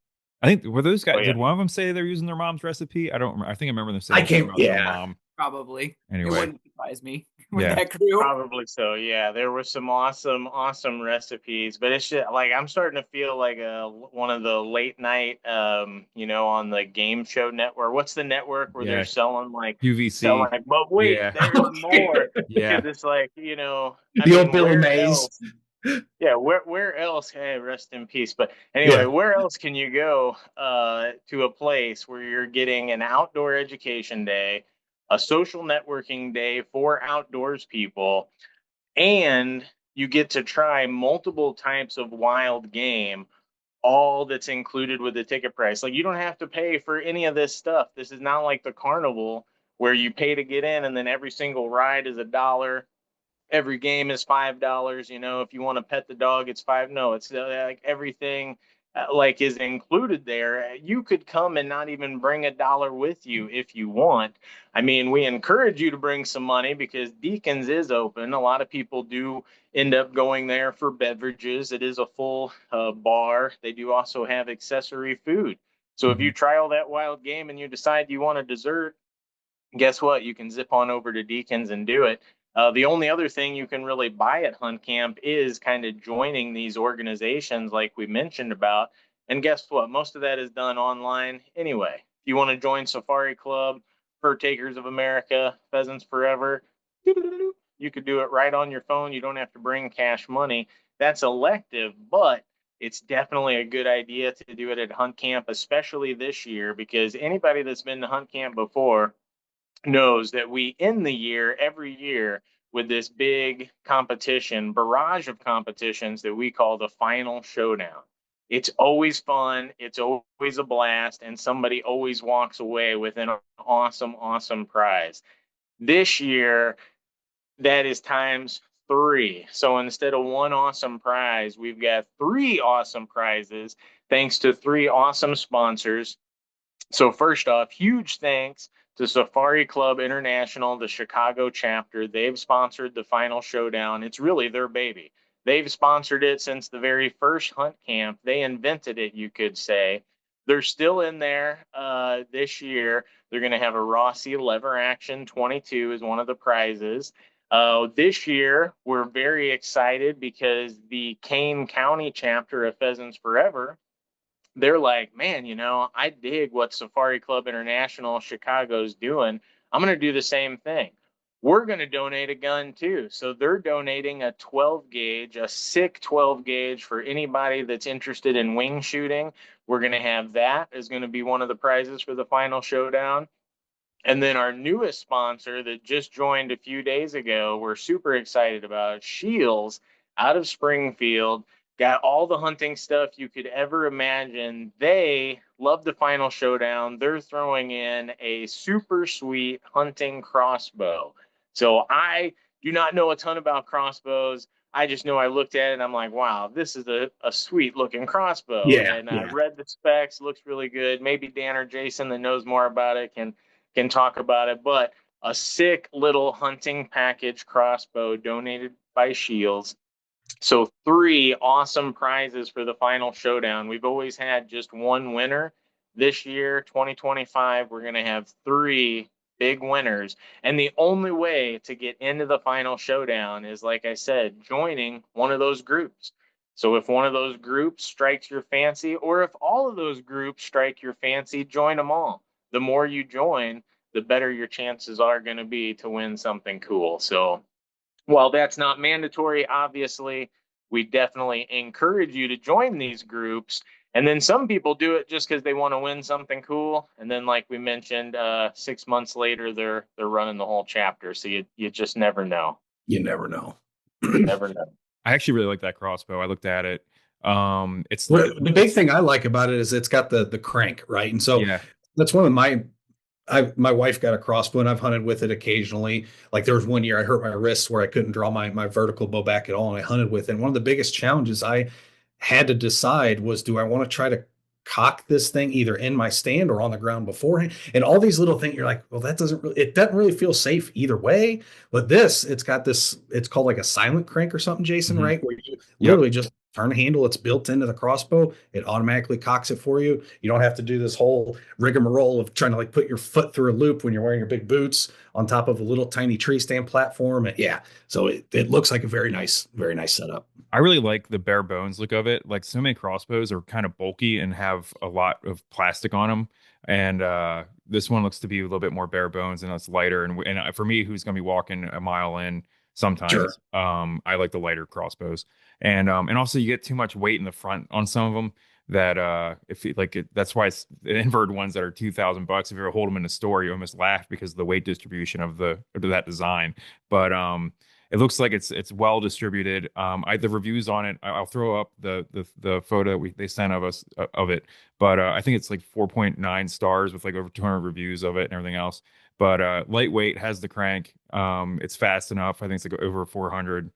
A: I think were those
E: Oh
A: guys,
E: yeah,
A: did one of them say they're using their mom's recipe? I don't remember. I think I remember them
C: I
A: saying something
C: can't,
A: about some
C: yeah.
A: mom.
F: Probably. It
A: Anyway.
F: wouldn't surprise me with
A: Yeah.
F: that crew.
E: probably so. Yeah, there were some awesome recipes, but it's just like I'm starting to feel like one of the late night, on the game show network. What's the network where they're
A: Yeah.
E: selling
A: QVC.
E: like, but wait,
A: Yeah.
E: there's more,
A: Yeah.
E: because it's like, I
C: The old
E: mean,
C: Billy
E: where
C: Mays.
E: else? Yeah, where else? Hey, rest in peace. But anyway,
C: Yeah.
E: where else can you go to a place where you're getting an outdoor education day, a social networking day for outdoors people, and you get to try multiple types of wild game, all that's included with the ticket price. Like, you don't have to pay for any of this stuff. This is not like the carnival where you pay to get in and then every single ride is $1. Every game is $5. If you want to pet the dog, it's five. No, it's like everything like is included there. You could come and not even bring $1 with you if you want. I mean, we encourage you to bring some money because Deacons is open. A lot of people do end up going there for beverages. It is a full bar. They do also have accessory food. So if you
A: Mhm.
E: try all that wild game and you decide you want a dessert, guess what? You can zip on over to Deacons and do it. The only other thing you can really buy at Hunt Camp is kind of joining these organizations like we mentioned about. And guess what? Most of that is done online anyway. If you want to join Safari Club, Fur Takers of America, Pheasants Forever, you could do it right on your phone. You don't have to bring cash money. That's elective, but it's definitely a good idea to do it at Hunt Camp, especially this year, because anybody that's been to Hunt Camp before knows that we end the year every year with this big competition, barrage of competitions that we call the final showdown. It's always fun, it's always a blast, and somebody always walks away with an awesome prize. This year, that is times 3. So instead of one awesome prize, we've got 3 awesome prizes thanks to 3 awesome sponsors. So first off, huge thanks to the Safari Club International, the Chicago chapter. They've sponsored the final showdown. It's really their baby. They've sponsored it since the very first hunt camp. They invented it, you could say. They're still in there this year. They're going to have a Rossi lever action 22 is one of the prizes. This year, we're very excited because the Kane County chapter of Pheasants Forever, they're like, man, I dig what Safari Club International Chicago's doing. I'm going to do the same thing. We're going to donate a gun too. So they're donating a 12 gauge, a SICK 12 gauge for anybody that's interested in wing shooting. We're going to have that is going to be one of the prizes for the final showdown. And then our newest sponsor that just joined a few days ago, we're super excited about Shields out of Springfield. Got all the hunting stuff you could ever imagine. They love the final showdown. They're throwing in a super sweet hunting crossbow. So I do not know a ton about crossbows. I just know I looked at it and I'm like, wow, this is a sweet looking crossbow.
C: Yeah,
E: And I
C: yeah.
E: read the specs, looks really good. Maybe Dan or Jason that knows more about it can talk about it, but a sick little hunting package crossbow donated by Shields. So 3 awesome prizes for the final showdown. We've always had just one winner. This year, 2025, we're going to have 3 big winners. And the only way to get into the final showdown is, like I said, joining one of those groups. So if one of those groups strikes your fancy, or if all of those groups strike your fancy, join them all. The more you join, the better your chances are going to be to win something cool. So while that's not mandatory, obviously, we definitely encourage you to join these groups. And then some people do it just because they want to win something cool. And then, like we mentioned, 6 months later, they're running the whole chapter. So you just never know.
C: You never know.
E: Never know.
A: I actually really like that crossbow. I looked at it. It's
C: Well, the big thing I like about it is it's got the crank, right? And so
A: yeah,
C: that's one of my wife got a crossbow and I've hunted with it occasionally. Like there was one year I hurt my wrists where I couldn't draw my vertical bow back at all, and I hunted with it. And one of the biggest challenges I had to decide was, do I want to try to cock this thing either in my stand or on the ground beforehand? And all these little things, you're like, well, it doesn't really feel safe either way. But it's got this, it's called like a silent crank or something, Jason,
A: mhm.
C: right? Where you
A: Yep.
C: literally just turn the handle, it's built into the crossbow, it automatically cocks it for you. You don't have to do this whole rigmarole of trying to like put your foot through a loop when you're wearing your big boots on top of a little tiny tree stand platform. And yeah, so it looks like a very nice setup.
A: I really like the bare bones look of it. Like so many crossbows are kind of bulky and have a lot of plastic on them, and this one looks to be a little bit more bare bones and it's lighter. And for me, who's going to be walking a mile in,
C: Sure.
A: sometimes I like the lighter crossbows, and also you get too much weight in the front on some of them. That if you, like it, that's why it's the inverted ones that are $2,000. If you ever hold them in the store, you almost laugh because of the weight distribution of that design. But it looks like it's well distributed. The reviews on it, I'll throw up the photo they sent of us of it, but I think it's like 4.9 stars with like over 200 reviews of it and everything else. But lightweight, has the crank. It's fast enough. I think it's like over 400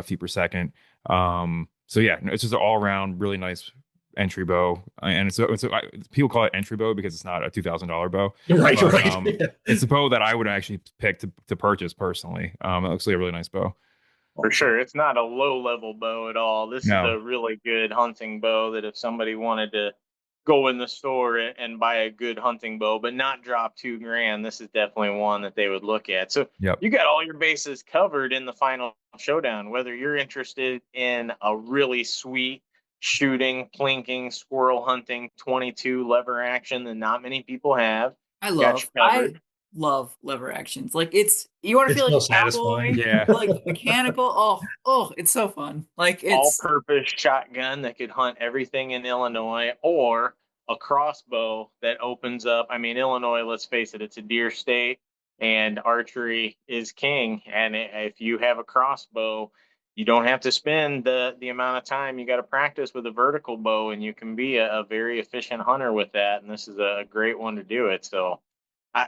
A: feet per second. So yeah, no, it's just an all around really nice entry bow, and people call it entry bow because it's not a $2,000 bow.
C: Right,
A: But
C: right.
A: it's a bow that I would actually pick to purchase personally. It looks like a really nice bow.
E: For sure. It's not a low level bow at all. This is
A: No.
E: a really good hunting bow that if somebody wanted to go in the store and buy a good hunting bow, but not drop 2 grand, this is definitely one that they would look at. So
A: Yep.
E: you got all your bases covered in the final showdown, whether you're interested in a really sweet shooting, plinking, squirrel hunting 22 lever action that not many people have. Got you
F: I
E: covered.
F: love lever actions. Like you want to
C: It's
F: feel like
C: so
F: a cowboy,
C: satisfying.
A: Yeah.
F: like mechanical. Oh, it's so fun. Like it's
E: All-purpose shotgun that could hunt everything in Illinois, or a crossbow that opens up. I mean, Illinois, let's face it, it's a deer state, and archery is king. And if you have a crossbow, you don't have to spend the amount of time you got to practice with a vertical bow, and you can be a very efficient hunter with that. And this is a great one to do it. So I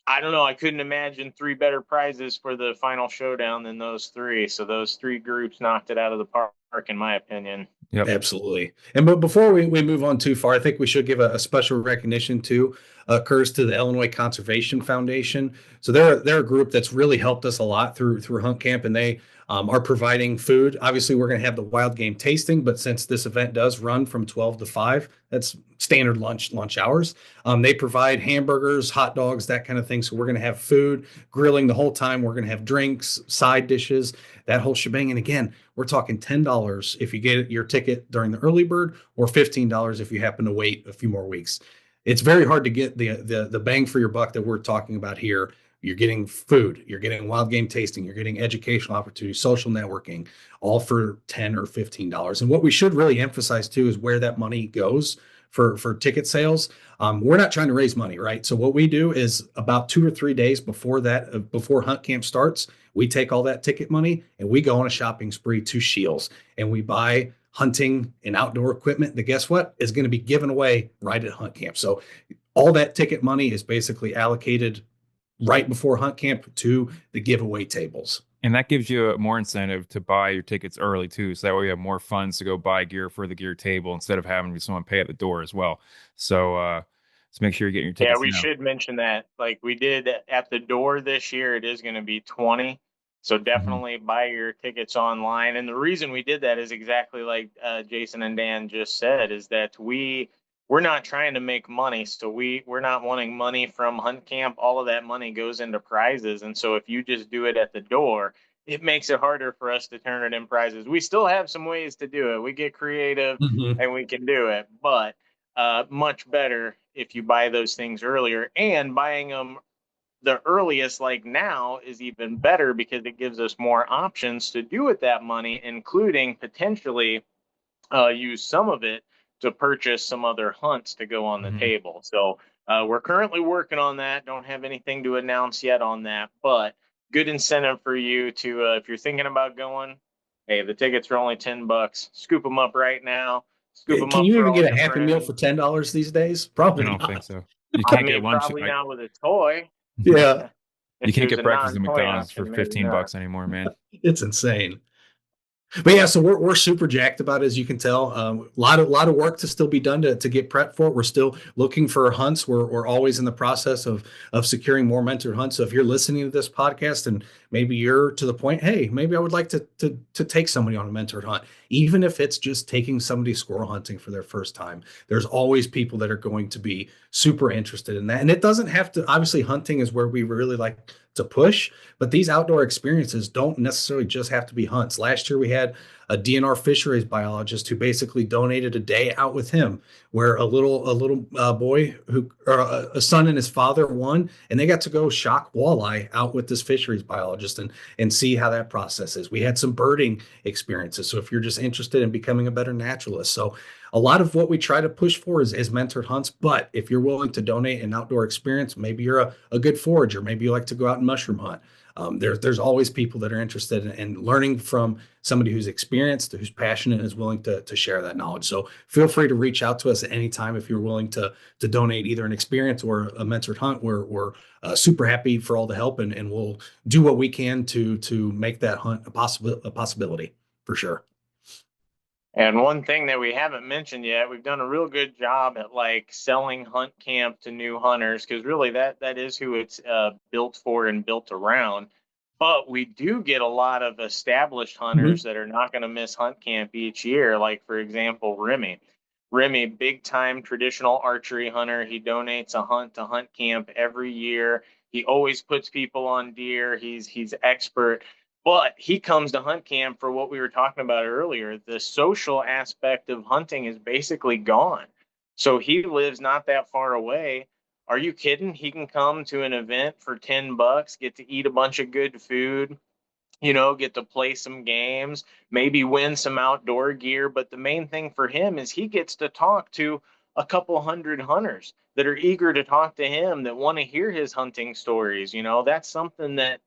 E: I don't know. I couldn't imagine 3 better prizes for the final showdown than those 3. So those 3 groups knocked it out of the park. park, in my opinion.
A: Yep.
C: Absolutely. And but before we move on too far, I think we should give a special recognition to occurs to the Illinois Conservation Foundation. So they're a group that's really helped us a lot through Hunt Camp, and they are providing food. Obviously, we're going to have the wild game tasting, but since this event does run from 12 to 5, that's standard lunch hours. They provide hamburgers, hot dogs, that kind of thing. So we're going to have food, grilling the whole time. We're going to have drinks, side dishes, that whole shebang. And again, we're talking $10 if you get your ticket during the early bird, or $15 if you happen to wait a few more weeks. It's very hard to get the bang for your buck that we're talking about here. You're getting food, you're getting wild game tasting, you're getting educational opportunities, social networking, all for $10 or $15. And what we should really emphasize too is where that money goes for ticket sales. We're not trying to raise money, right? So what we do is about 2 or 3 days before Hunt Camp starts, we take all that ticket money and we go on a shopping spree to Shields, and we buy hunting and outdoor equipment that, guess what, is going to be given away right at Hunt Camp. So all that ticket money is basically allocated right before Hunt Camp to the giveaway tables.
A: And that gives you a more incentive to buy your tickets early too. So that way you have more funds to go buy gear for the gear table instead of having someone pay at the door as well. So make sure you're getting your
E: Yeah,
A: tickets
E: we
A: now.
E: should mention that. Like we did at the door this year, it is going to be 20. So definitely buy your tickets online. And the reason we did that is exactly like Jason and Dan just said, is that we're not trying to make money. So we're not wanting money from Hunt Camp. All of that money goes into prizes. And so if you just do it at the door, it makes it harder for us to turn it in prizes. We still have some ways to do it. We get creative
C: Mm-hmm.
E: and we can do it, but much better if you buy those things earlier. And buying them the earliest, like now, is even better because it gives us more options to do with that money, including potentially use some of it to purchase some other hunts to go on the
A: Mhm.
E: table. So we're currently working on that. Don't have anything to announce yet on that, but good incentive for you to, if you're thinking about going, hey, the tickets are only $10. Scoop them up right now. Scoop them
C: Can
E: up
C: you
E: for
C: even
E: all
C: get a
E: your
C: Happy Meal
E: friends.
C: for $10 these days?
A: I
C: Probably
A: don't think
C: not.
A: so. You
E: I
A: can't get
E: mean,
A: lunch.
E: probably not with a toy.
C: Yeah,
A: You
E: If it
A: can't
E: was
A: get
E: a
A: breakfast at
E: non-toy
A: McDonald's for
E: option, maybe
A: 15
E: not.
A: bucks anymore, man.
C: it's insane. But yeah, so we're super jacked about it, as you can tell. A lot of work to still be done to get prepped for it. We're still looking for hunts. We're always in the process of securing more mentored hunts. So if you're listening to this podcast and maybe you're to the point, hey, maybe I would like to take somebody on a mentored hunt, even if it's just taking somebody squirrel hunting for their first time. There's always people that are going to be super interested in that, and it doesn't have to. Obviously, hunting is where we really like to push, but these outdoor experiences don't necessarily just have to be hunts. Last year we had a DNR fisheries biologist who basically donated a day out with him, where a little boy who, or a son and his father, won, and they got to go shock walleye out with this fisheries biologist and see how that process is. We had some birding experiences. So if you're just interested in becoming a better naturalist, so a lot of what we try to push for is mentored hunts. But if you're willing to donate an outdoor experience, maybe you're a good forager, maybe you like to go out and mushroom hunt. There's always people that are interested in learning from somebody who's experienced, who's passionate, and is willing to share that knowledge. So feel free to reach out to us at any time if you're willing to donate either an experience or a mentored hunt. We're super happy for all the help, and we'll do what we can to make that hunt a possibility for sure.
E: And one thing that we haven't mentioned yet, we've done a real good job at like selling Hunt Camp to new hunters, because really that is who it's built for and built around. But we do get a lot of established hunters
C: Mhm.
E: that are not going to miss Hunt Camp each year. Like for example, Remy. Remy, big time traditional archery hunter. He donates a hunt to Hunt Camp every year. He always puts people on deer. He's expert, but he comes to Hunt Camp for what we were talking about earlier. The social aspect of hunting is basically gone. So he lives not that far away. Are you kidding? He can come to an event for $10, get to eat a bunch of good food, get to play some games, maybe win some outdoor gear. But the main thing for him is he gets to talk to a couple hundred hunters that are eager to talk to him, that want to hear his hunting stories. That's something that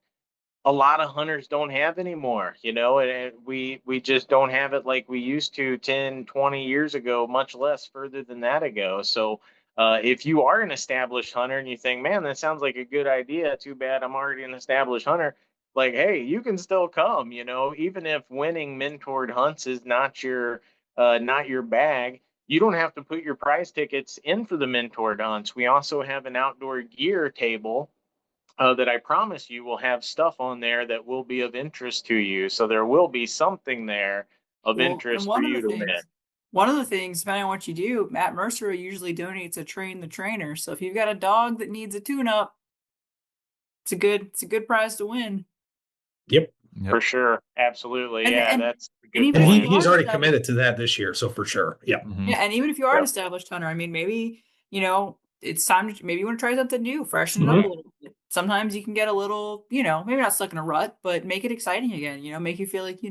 E: a lot of hunters don't have anymore, and we just don't have it like we used to 10, 20 years ago, much less further than that ago. So if you are an established hunter and you think, man, that sounds like a good idea, too bad I'm already an established hunter, like, hey, you can still come, even if winning mentored hunts is not your bag. You don't have to put your prize tickets in for the mentored hunts. We also have an outdoor gear table that I promise you will have stuff on there that will be of interest to you. So there will be something there of
F: Well, and
E: interest for you to win.
F: one of the things, depending on what you do, Matt Mercer usually donates a train the trainer. So if you've got a dog that needs a tune up, it's a good prize to win.
C: Yep.
E: For
A: Yep.
E: sure. Absolutely.
F: And
E: Yeah,
F: and
E: that's a
F: and
E: good
F: even
C: And
F: if
C: he,
F: you
E: point.
C: he's
F: are an
C: already
F: established
C: committed to that this year. So for sure. Yeah.
A: Hmm.
F: yeah, and even if you are an
E: Yep.
F: established hunter, I mean, maybe it's time to maybe you want to try something new, freshen it up a
C: Mhm.
F: little bit. Sometimes you can get a little, maybe not stuck in a rut, but make it exciting again. Make you feel like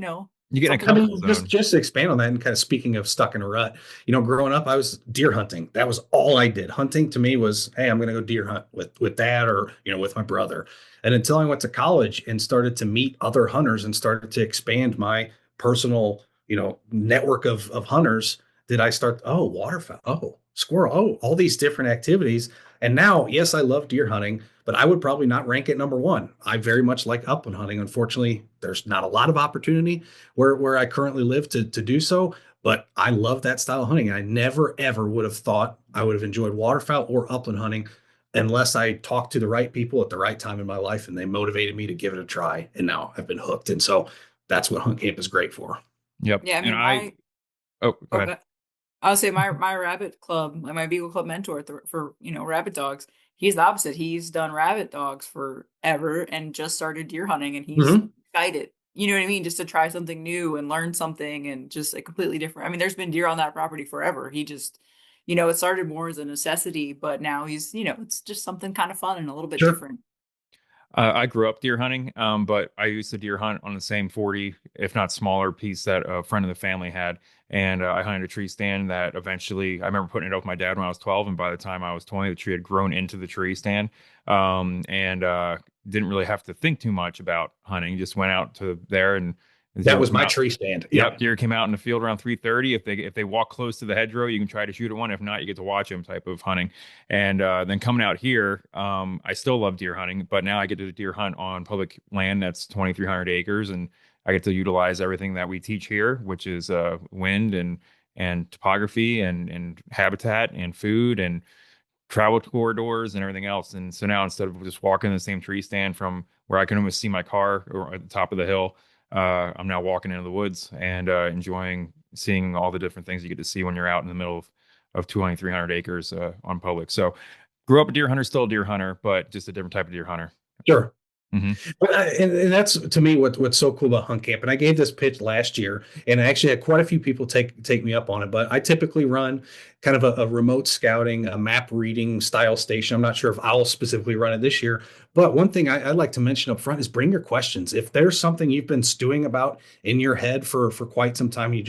A: You get in a
F: something
C: I
A: comfortable
C: mean, just
A: zone.
C: just to expand on that and kind of speaking of stuck in a rut, growing up, I was deer hunting. That was all I did. Hunting to me was, hey, I'm going to go deer hunt with dad or with my brother. And until I went to college and started to meet other hunters and started to expand my personal, network of hunters, did I start, oh, waterfowl, oh, squirrel, oh, all these different activities. And now, yes, I love deer hunting, but I would probably not rank it number one. I very much like upland hunting. Unfortunately, there's not a lot of opportunity where I currently live to do so. But I love that style of hunting. I never ever would have thought I would have enjoyed waterfowl or upland hunting unless I talked to the right people at the right time in my life and they motivated me to give it a try. And now I've been hooked. And so that's what hunt camp is great for.
A: Yep.
F: yeah, I
A: And
F: mean my
A: oh, go
F: oh,
A: ahead.
F: go- I'll say my rabbit club, like my Beagle Club mentor for rabbit dogs. He's the opposite. He's done rabbit dogs forever and just started deer hunting, and he's
C: Mm-hmm.
F: excited. You know what I mean? Just to try something new and learn something, and just a completely different. I mean, there's been deer on that property forever. He just, it started more as a necessity, but now he's, it's just something kind of fun and a little bit
C: Sure.
F: different.
A: I grew up deer hunting, but I used to deer hunt on the same 40, if not smaller, piece that a friend of the family had. And I hunted a tree stand that eventually, I remember putting it up with my dad when I was 12. And by the time I was 20, the tree had grown into the tree stand. And didn't really have to think too much about hunting, just went out to there and the
C: That
A: deer
C: was
A: came
C: my
A: out.
C: tree stand.
A: Yep,
C: Yep.
A: deer came out in the field around 3:30. If they walk close to the hedgerow, you can try to shoot at one. If not, you get to watch them type of hunting. And then coming out here, I still love deer hunting, but now I get to deer hunt on public land that's 2,300 acres, and I get to utilize everything that we teach here, which is wind and topography and habitat and food and travel corridors and everything else. And so now instead of just walking the same tree stand from where I can almost see my car or at the top of the hill, I'm now walking into the woods and enjoying seeing all the different things you get to see when you're out in the middle of 2,300 acres on public. So grew up a deer hunter, still a deer hunter, but just a different type of deer hunter.
C: Sure.
A: Hmm.
C: But and that's to me what's so cool about hunt camp. And I gave this pitch last year, and I actually had quite a few people take me up on it. But I typically run kind of a remote scouting, a map reading style station. I'm not sure if I'll specifically run it this year. But one thing I'd like to mention up front is bring your questions. If there's something you've been stewing about in your head for quite some time, you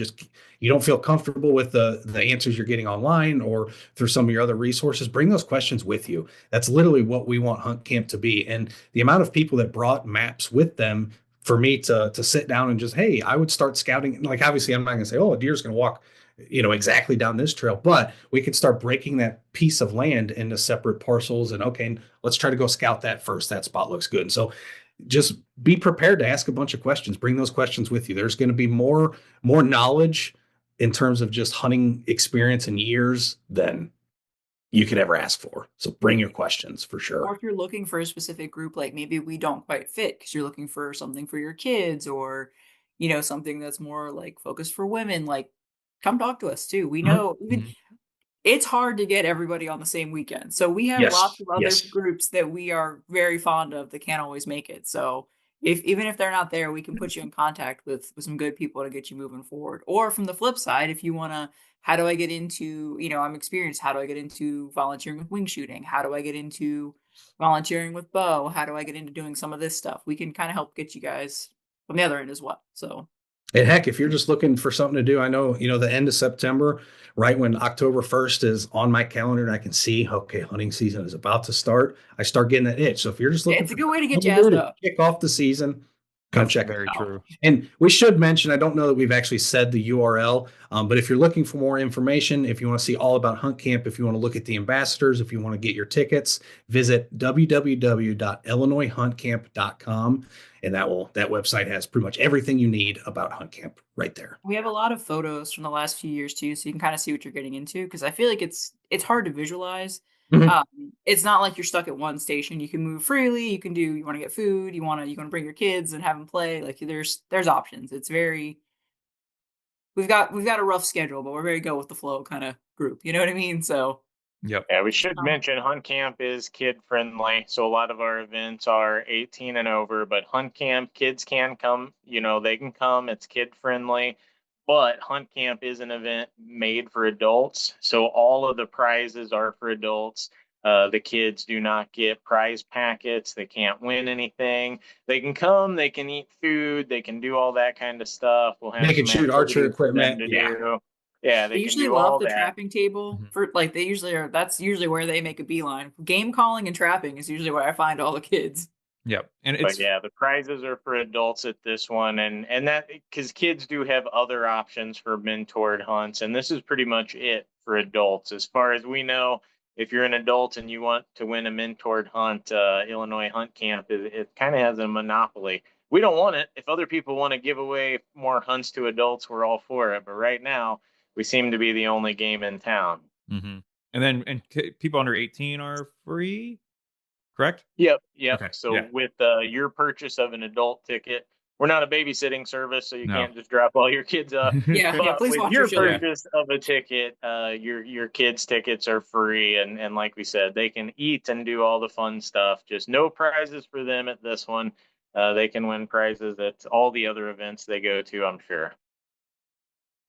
C: don't feel comfortable with the answers you're getting online or through some of your other resources, bring those questions with you. That's literally what we want hunt camp to be. And the amount of people that brought maps with them for me to sit down and just, hey, I would start scouting. Like obviously I'm not going to say, oh, a deer's going to walk exactly down this trail, but we can start breaking that piece of land into separate parcels and okay, let's try to go scout that first. That spot looks good. And so just be prepared to ask a bunch of questions. Bring those questions with you. There's going to be more knowledge in terms of just hunting experience and years than you could ever ask for. So bring your questions for
F: Or
C: sure.
F: if you're looking for a specific group, like maybe we don't quite fit because you're looking for something for your kids or, something that's more like focused for women, like come talk to us too. We
C: Mhm.
F: know even
A: Hmm.
F: it's hard to get everybody on the same weekend. So we have
C: Yes.
F: lots of other
C: Yes.
F: groups that we are very fond of that can't always make it. So if even if they're not there, we can put you in contact with some good people to get you moving forward. Or from the flip side, if you want to, how do I get into, I'm experienced, how do I get into volunteering with wing shooting? How do I get into volunteering with bow? How do I get into doing some of this stuff? We can kind of help get you guys from the other end as well. So
C: And heck, if you're just looking for something to do, I know, the end of September, right when October 1st is on my calendar and I can see, okay, hunting season is about to start, I start getting that itch. So if you're just looking
F: it's a
C: for
F: good way to get
C: something to do
F: jazzed
C: to
F: up.
C: kick off the season, Come
A: That's
C: check it
A: very
C: out.
A: true.
C: And we should mention, I don't know that we've actually said the URL, but if you're looking for more information, if you want to see all about Hunt Camp, if you want to look at the ambassadors, if you want to get your tickets, visit www.illinoishuntcamp.com. And that website has pretty much everything you need about Hunt Camp right there.
F: We have a lot of photos from the last few years too, so you can kind of see what you're getting into. Because I feel like it's hard to visualize.
C: Mhm.
F: It's not like you're stuck at one station. You can move freely. You can do. You want to get food. You want to bring your kids and have them play. Like there's options. It's very we've got a rough schedule, but we're very go with the flow kind of group. You know what I mean? So
A: Yep.
E: Yeah, we should
F: um,
E: mention Hunt Camp is kid friendly. So a lot of our events are 18 and over, but Hunt Camp kids can come, they can come. It's kid friendly. But Hunt Camp is an event made for adults. So all of the prizes are for adults. The kids do not get prize packets. They can't win anything. They can come, they can eat food, they can do all that kind of stuff. We'll
C: They
E: have
C: can
E: some
C: shoot archer
E: activities for them
C: equipment.
E: to
C: Yeah.
E: do. Yeah,
F: they
E: they can
F: usually
E: do
F: love
E: all
F: the
E: that.
F: trapping table
A: Mhm.
F: for like they usually are. That's usually where they make a beeline. Game calling and trapping is usually where I find all the kids.
A: Yep. And
E: But
A: it's
E: yeah, the prizes are for adults at this one, and that because kids do have other options for mentored hunts, and this is pretty much it for adults, as far as we know. If you're an adult and you want to win a mentored hunt, Illinois Hunt Camp it kind of has a monopoly. We don't want it. If other people want to give away more hunts to adults, we're all for it. But right now, we seem to be the only game in town.
A: mhm. And then people under 18 are free, correct?
E: Yep, yep.
A: Okay.
E: So
A: Yeah.
E: with your purchase of an adult ticket, we're not a babysitting service, so you
A: No.
E: can't just drop all your kids off.
F: Yeah, yeah.
E: But
F: Please
E: with
F: watch your
E: your
A: Yeah.
F: children.
E: purchase of a ticket, your kids' tickets are free, and like we said, they can eat and do all the fun stuff. Just no prizes for them at this one. They can win prizes at all the other events they go to, I'm sure.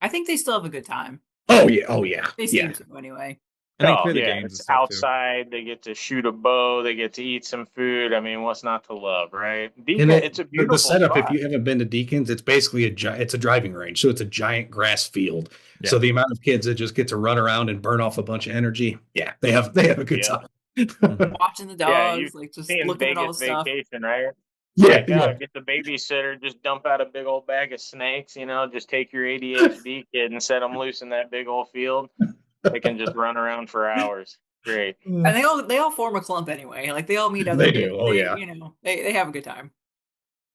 F: I think they still have a good time.
C: Oh yeah. Oh yeah.
F: They
C: Yeah.
F: seem to anyway.
A: And they can
E: Oh
A: play the
E: yeah,
A: games and
E: it's
A: stuff too.
E: outside. They get to shoot a bow. They get to eat some food. I mean, what's not to love, right?
C: And
E: Deacon, it's a
C: the
E: beautiful
C: setup, if
E: spot.
C: you haven't been to Deacons, it's basically it's a driving range. So it's a giant grass field.
A: Yeah.
C: So the amount of kids that just get to run around and burn off a bunch of energy, yeah, they have a good
E: Yeah.
C: time.
A: Mhm.
F: Watching the
E: Yeah, you've
F: dogs, like just
E: seen
F: looking at all the
E: Vegas
F: stuff.
E: Vacation, right?
C: Yeah,
E: Like,
C: yeah.
E: get the babysitter, just dump out a big old bag of snakes, just take your ADHD kid and set them loose in that big old field. They can just run around for hours. Great.
F: And they all form a clump anyway. Like they all meet other
C: They
F: kids.
C: do. Oh
F: They
C: yeah.
F: they have a good time.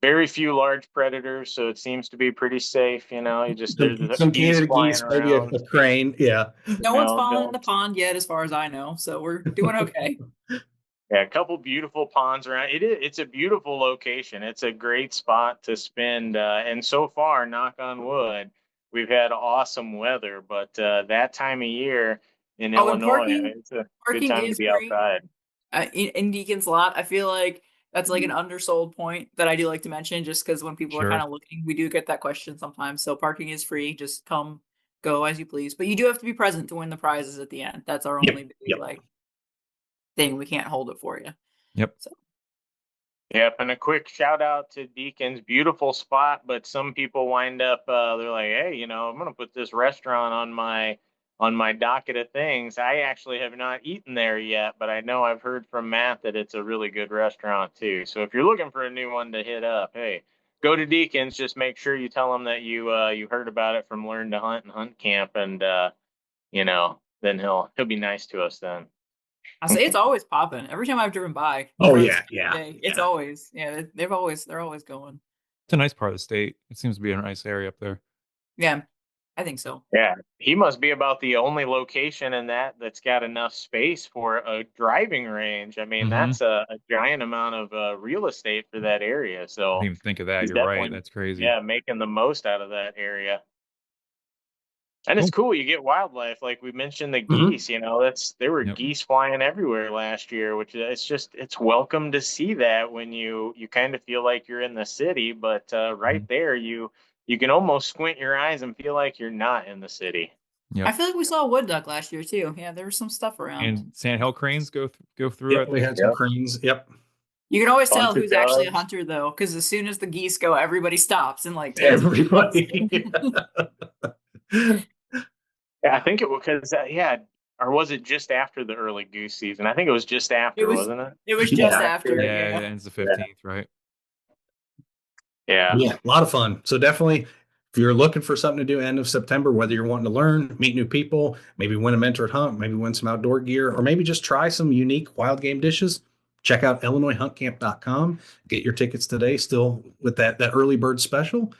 E: Very few large predators, so it seems to be pretty safe. There's the
C: Some
E: geese
C: Canada
E: flying
C: geese, maybe
E: around.
C: a crane. Yeah.
F: No one's fallen in the
E: Don't
F: pond yet, as far as I know. So we're doing okay.
E: Yeah, a couple beautiful ponds around. It's a beautiful location. It's a great spot to spend. And so far, knock on wood, we've had awesome weather. But that time of year in
F: Oh, and
E: Illinois, it's a good
F: parking
E: time to
F: is
E: be
F: free
E: outside.
F: in Deacon's Lot. I feel like that's like an undersold point that I do like to mention, just because when people are kind
A: Sure.
F: of looking, we do get that question sometimes. So parking is free. Just come, go as you please. But you do have to be present to win the prizes at the end. That's our
C: Yep.
F: only big
C: Yep.
F: like thing. We can't hold it for you.
A: Yep.
F: So
E: Yep, and a quick shout out to Deacon's beautiful spot, but some people wind up they're like, hey, I'm gonna put this restaurant on my docket of things. I actually have not eaten there yet, but I know I've heard from Matt that it's a really good restaurant too. So if you're looking for a new one to hit up, hey, go to Deacon's. Just make sure you tell them that you heard about it from Learn to Hunt and Hunt Camp, and then he'll be nice to us then.
F: I say it's always popping. Every time I've driven by
C: Oh
F: for
C: yeah.
F: this
C: Yeah.
F: day, it's
C: Yeah.
F: always they're always going.
A: It's a nice part of the state. It seems to be a nice area up there.
F: Yeah, I think so.
E: Yeah, he must be about the only location in that's got enough space for a driving range. I mean,
A: Mhm.
E: that's a giant amount of real estate for that area.
A: I
E: So
A: didn't even think of that.
E: he's
A: You're right.
E: definitely,
A: That's crazy.
E: yeah, making the most out of that area. And it's
A: Cool.
E: cool. You get wildlife, like we mentioned the
C: Mhm.
E: geese. There were
A: Yep.
E: geese flying everywhere last year, which it's welcome to see that when you kind of feel like you're in the city, but right
A: Mhm.
E: there you can almost squint your eyes and feel like you're not in the city.
F: I
A: Yep.
F: feel like we saw a wood duck last year too. Yeah, there was some stuff around.
A: And sandhill cranes go through. I
C: Yep. We
A: think.
C: had some cranes. Yep.
F: You can always tell
E: Bunch of
F: who's actually a
E: doves.
F: hunter though, because as soon as the geese go, everybody stops and like takes
C: Everybody.
E: Yeah, I think it was because or was it just after the early goose season? I think it was just
F: It
E: after,
F: was
E: wasn't it?
F: it was
C: Yeah.
F: just
E: Last
F: after,
E: year.
A: Yeah, it
F: yeah.
A: ends the 15th, right?
E: Yeah.
C: Yeah, a lot of fun. So definitely, if you're looking for something to do end of September, whether you're wanting to learn, meet new people, maybe win a mentored hunt, maybe win some outdoor gear, or maybe just try some unique wild game dishes, check out IllinoisHuntCamp.com. Get your tickets today, still with that early bird special,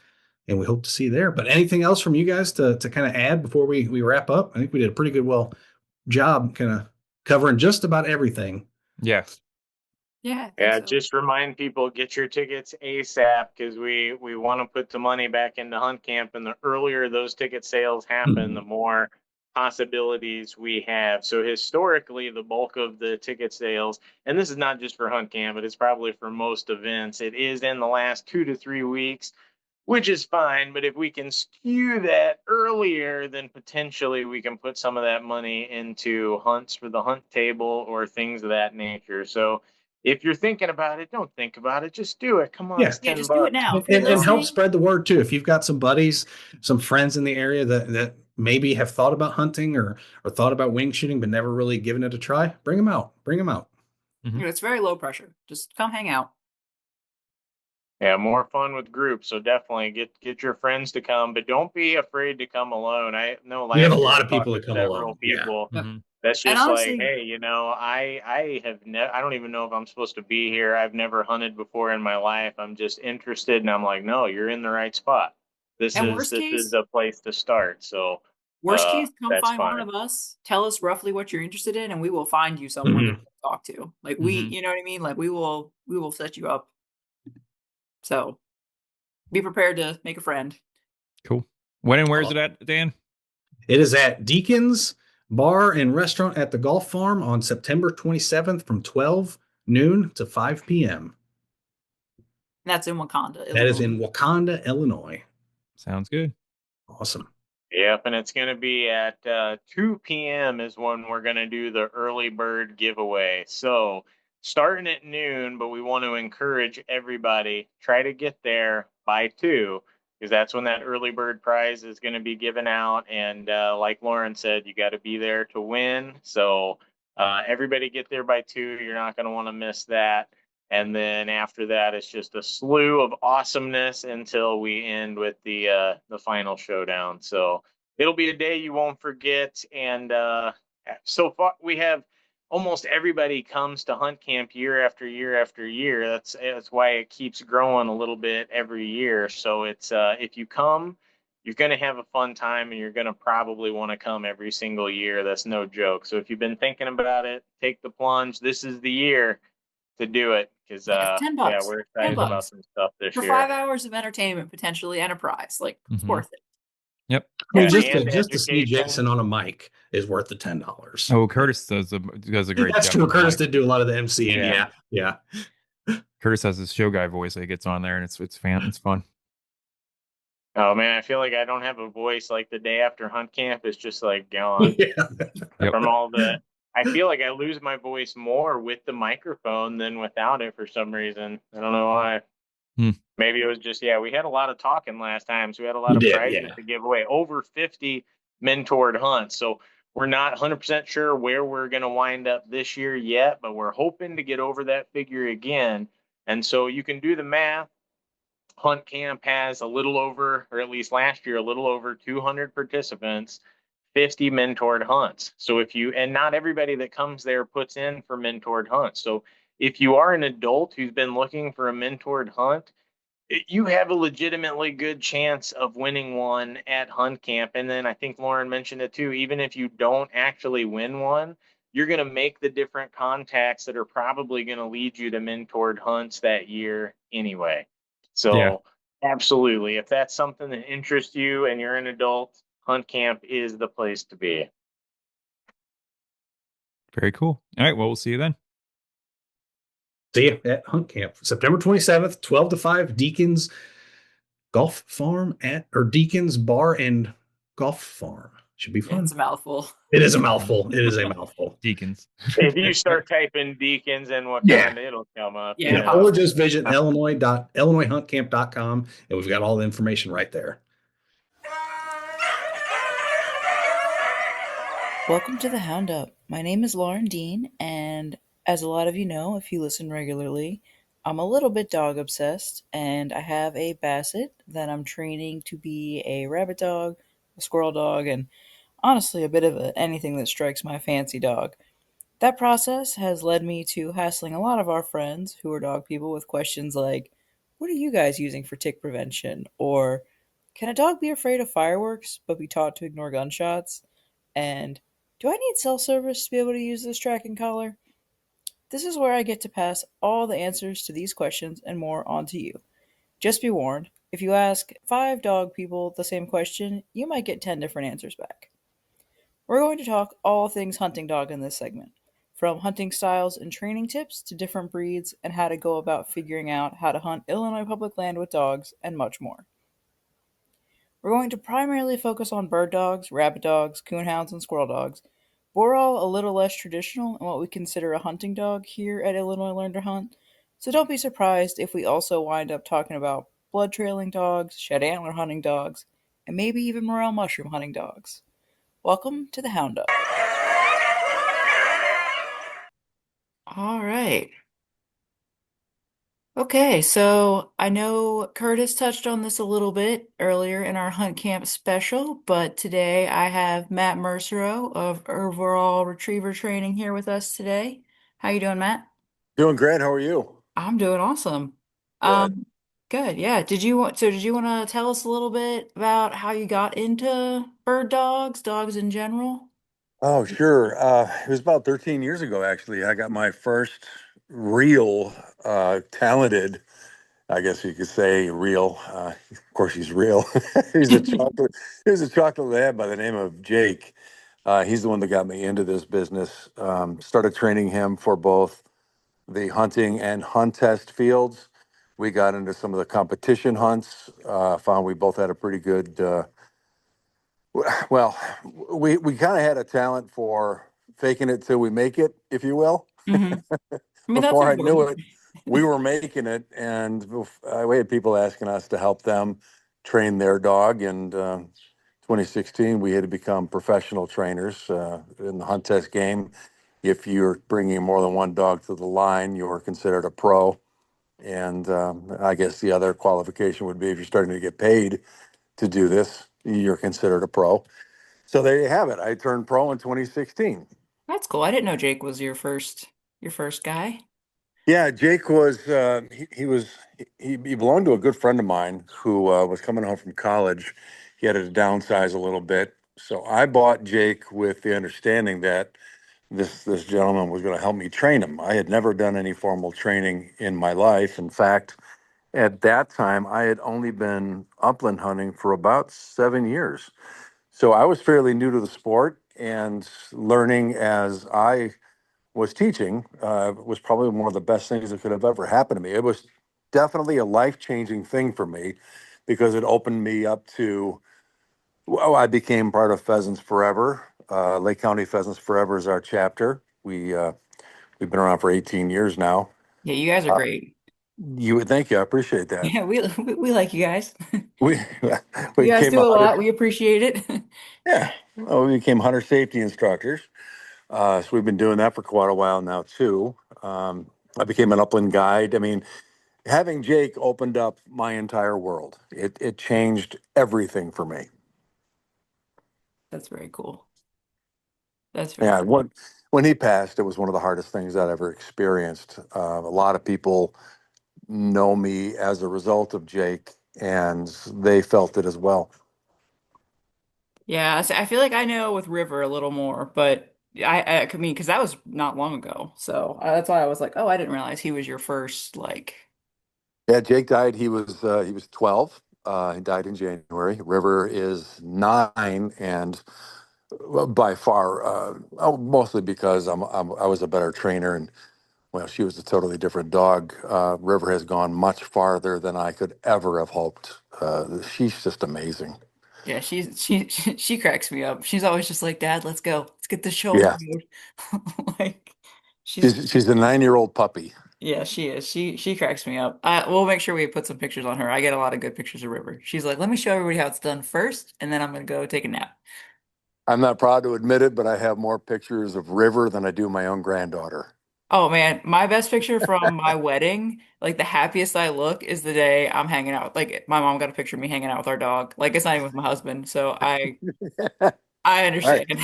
C: and we hope to see you there. But anything else from you guys to kind of add before we wrap up? I think we did a pretty good job kind of covering just about everything.
A: Yeah.
F: Yeah, I think
E: Yeah,
F: so.
E: just remind people, get your tickets ASAP, because we want to put the money back into Hunt Camp, and the earlier those ticket sales happen, the more possibilities we have. So historically, the bulk of the ticket sales, and this is not just for Hunt Camp, but it's probably for most events, it is in the last 2 to 3 weeks, which is fine. But if we can skew that earlier, then potentially we can put some of that money into hunts for the hunt table or things of that nature. So if you're thinking about it, don't think about it. Just do it. Come on,
C: Yeah.
E: it's
F: Yeah,
E: 10
F: just do it
E: bucks.
F: now. If you're
C: And help
F: listening,
C: spread the word too. If you've got some buddies, some friends in the area that maybe have thought about hunting or thought about wing shooting but never really given it a try, bring them out. Bring them out.
F: it's very low pressure. Just come hang out.
E: Yeah, more fun with groups. So definitely get your friends to come, but don't be afraid to come alone. I know
C: We have a
E: last year
C: lot
E: we
C: of people
E: talked to
C: that come
E: several
C: alone. Yeah.
E: people.
D: Mm-hmm.
E: That's
F: And
E: just like,
F: honestly,
E: hey, I have never, I don't even know if I'm supposed to be here. I've never hunted before in my life. I'm just interested, and I'm like, no, you're in the right spot. This
F: and
E: is a place to start. So
F: worst case, come
E: that's
F: find one
E: fine.
F: of us. Tell us roughly what you're interested in, and we will find you someone to
C: Mhm.
F: talk to. Like
D: Mhm.
F: you know what I mean? Like we will set you up. So be prepared to make a friend.
A: Cool. When and where is it at, Dan?
C: It is at Deacon's Bar and Restaurant at the Golf Farm on September 27th from 12 noon to 5 p.m.
F: And that's in Wakanda,
C: That is
F: Illinois.
C: in Wakanda, Illinois.
A: Sounds good.
C: Awesome.
E: Yep, and it's going to be at 2 p.m. is when we're going to do the early bird giveaway. So starting at noon, but we want to encourage everybody, try to get there by 2, because that's when that early bird prize is going to be given out. And like Lauren said, you got to be there to win. So everybody get there by 2. You're not going to want to miss that. And then after that, it's just a slew of awesomeness until we end with the final showdown. So it'll be a day you won't forget. And so far, we have almost everybody comes to Hunt Camp year after year after year. That's why it keeps growing a little bit every year. So it's if you come, you're going to have a fun time, and you're going to probably want to come every single year. That's no joke. So if you've been thinking about it, take the plunge. This is the year to do it, because
F: Yeah, it's 10
E: yeah,
F: bucks.
E: we're
F: 10
E: excited about
F: bucks
E: some stuff this
F: for
E: year.
F: 5 hours of entertainment, potentially, and a prize. Like it's
A: Mhm.
F: worth it.
A: Yep.
C: I mean,
E: Yeah,
C: just
E: and
C: to see
E: education.
C: Jason on a mic is worth the $10.
A: Oh, Curtis does a great
C: That's
A: job.
C: true.
A: on the
C: Curtis
A: mic.
C: did do a lot of the MCing.
A: Yeah.
C: Yeah.
A: Curtis has his show guy voice that he gets on there, and it's fun.
E: Oh man, I feel like I don't have a voice. Like the day after Hunt Camp is just like gone
C: Yeah.
A: Yep.
E: from all the. I feel like I lose my voice more with the microphone than without it for some reason. I don't know why.
A: Hmm.
E: Maybe it was just, yeah, we had a lot of talking last time, so we had a lot
C: You
E: of
C: did,
E: prizes
C: yeah.
E: to give away. Over 50 mentored hunts. So we're not 100% sure where we're going to wind up this year yet, but we're hoping to get over that figure again. And so you can do the math. Hunt Camp has a little over, or at least last year, a little over 200 participants, 50 mentored hunts. So if you, and not everybody that comes there puts in for mentored hunts. So if you are an adult who's been looking for a mentored hunt, you have a legitimately good chance of winning one at Hunt Camp. And then I think Lauren mentioned it too. Even if you don't actually win one, you're going to make the different contacts that are probably going to lead you to mentored hunts that year anyway.
A: Yeah.
E: So, absolutely. If that's something that interests you and you're an adult, Hunt Camp is the place to be.
A: Very cool. All right. Well, we'll see you then.
C: See you at Hunt Camp, September 27th, 12 to 5, Deacon's Golf Farm or Deacon's Bar and Golf Farm. Should be
F: Yeah,
C: fun.
F: it's a mouthful.
C: It is a mouthful. It is a mouthful.
A: Deacons.
E: If you start typing Deacons and Wakanda,
C: Yeah.
E: it'll come up.
F: Yeah,
C: Yeah. Or just visit illinoishuntcamp.com, and we've got all the information right there.
G: Welcome to the Hound Up. My name is Lauren Dean, and as a lot of you know, if you listen regularly,
F: I'm a little bit dog obsessed, and I have a basset that I'm training to be a rabbit dog, a squirrel dog, and honestly, a bit of anything that strikes my fancy dog. That process has led me to hassling a lot of our friends who are dog people with questions like, what are you guys using for tick prevention? Or, can a dog be afraid of fireworks but be taught to ignore gunshots? And, do I need cell service to be able to use this tracking collar? This is where I get to pass all the answers to these questions and more on to you. Just be warned, if you ask 5 dog people the same question, you might get 10 different answers back. We're going to talk all things hunting dog in this segment, from hunting styles and training tips to different breeds and how to go about figuring out how to hunt Illinois public land with dogs, and much more. We're going to primarily focus on bird dogs, rabbit dogs, coonhounds, and squirrel dogs. But we're all a little less traditional in what we consider a hunting dog here at Illinois Learn to Hunt, so don't be surprised if we also wind up talking about blood trailing dogs, shed antler hunting dogs, and maybe even morel mushroom hunting dogs. Welcome to the Hound Dog. All right. Okay, so I know Curtis touched on this a little bit earlier in our hunt camp special, but today I have Matt Mercero of Overall Retriever Training here with us today. How you doing, Matt?
G: Doing great. How are you?
F: I'm doing awesome.
G: Good.
F: Um, Good. Yeah. Did you want to tell us a little bit about how you got into bird dogs, dogs in general?
G: Oh, sure. It was about 13 years ago, actually. I got my first real talented, I guess you could say, real. Of course, he's real. he's a chocolate. He's a chocolate lab by the name of Jake. He's the one that got me into this business. Started training him for both the hunting and hunt test fields. We got into some of the competition hunts. Found we both had a pretty good well, we kind of had a talent for faking it till we make it, if you will.
F: Hmm. I mean, that's
G: Before I knew
F: important.
G: it, we were making it, and we had people asking us to help them train their dog. And 2016, we had to become professional trainers in the hunt test game. If you're bringing more than one dog to the line, you're considered a pro. And I guess the other qualification would be if you're starting to get paid to do this, you're considered a pro. So there you have it. I turned pro in 2016.
F: That's cool. I didn't know Jake was your first guy.
G: Yeah, Jake was he belonged to a good friend of mine who was coming home from college. He had to downsize a little bit. So I bought Jake with the understanding that this gentleman was going to help me train him. I had never done any formal training in my life. In fact, at that time I had only been upland hunting for about 7 years. So I was fairly new to the sport, and learning as I was teaching was probably one of the best things that could have ever happened to me. It was definitely a life-changing thing for me because it opened me up to, well, I became part of Pheasants Forever. Lake County Pheasants Forever is our chapter. We've been around for 18 years now.
F: Yeah, you guys are
G: Uh,
F: great.
G: you would thank you. I appreciate that.
F: Yeah, we like you guys.
G: We we
F: You guys
G: became
F: do
G: a
F: a
G: hunter.
F: lot. We appreciate it.
G: Yeah, well, we became hunter safety instructors. So we've been doing that for quite a while now too. I became an upland guide. I mean, having Jake opened up my entire world. It changed everything for me.
F: That's very cool. That's very
G: Yeah,
F: cool.
G: when he passed, it was one of the hardest things I'd ever experienced. A lot of people know me as a result of Jake, and they felt it as well.
F: Yeah, I feel like I know with River a little more, but I mean, because that was not long ago. So that's why I was like, oh, I didn't realize he was your first, like,
G: Yeah, Jake died. He was 12. He died in January. River is 9, and well, by far, mostly because I was a better trainer, and well, she was a totally different dog. River has gone much farther than I could ever have hoped. She's just amazing.
F: yeah, she cracks me up. She's always just like, Dad, let's go. Let's get the show on
G: Yeah,
F: the road. Like, she's
G: she's a 9-year-old puppy.
F: yeah, she is. She cracks me up. We'll make sure we put some pictures on her. I get a lot of good pictures of River. She's like, let me show everybody how it's done first, and then I'm gonna go take a nap.
G: I'm not proud to admit it, but I have more pictures of River than I do my own granddaughter.
F: Oh man, my best picture from my wedding, like the happiest I look is the day I'm hanging out. Like my mom got a picture of me hanging out with our dog. Like it's not even with my husband, so
G: All
F: I
G: right,
F: understand.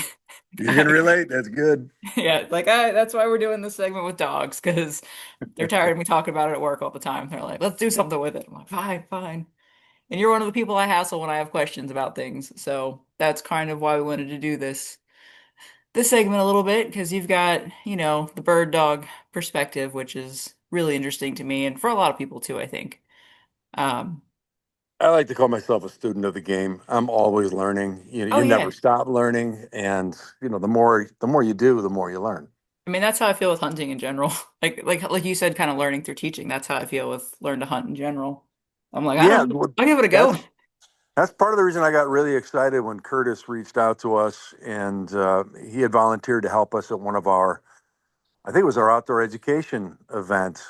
G: you can relate. That's good.
F: Yeah, like that's why we're doing this segment with dogs because they're tired of me talking about it at work all the time. They're like, let's do something with it. I'm like, fine, fine. And you're one of the people I hassle when I have questions about things. So that's kind of why we wanted to do this segment a little bit because you've got, the bird dog perspective, which is really interesting to me and for a lot of people too, I think. Um,
G: I like to call myself a student of the game. I'm always learning.
F: oh
G: You never
F: yeah.
G: stop learning, and the more you do, the more you learn.
F: I mean, that's how I feel with hunting in general. Like you said, kind of learning through teaching. That's how I feel with learn to hunt in general. I'm like, I
G: Yeah,
F: don't know. I'll give it a go.
G: that's that's part of the reason I got really excited when Curtis reached out to us, and he had volunteered to help us at one of our, I think it was our outdoor education event.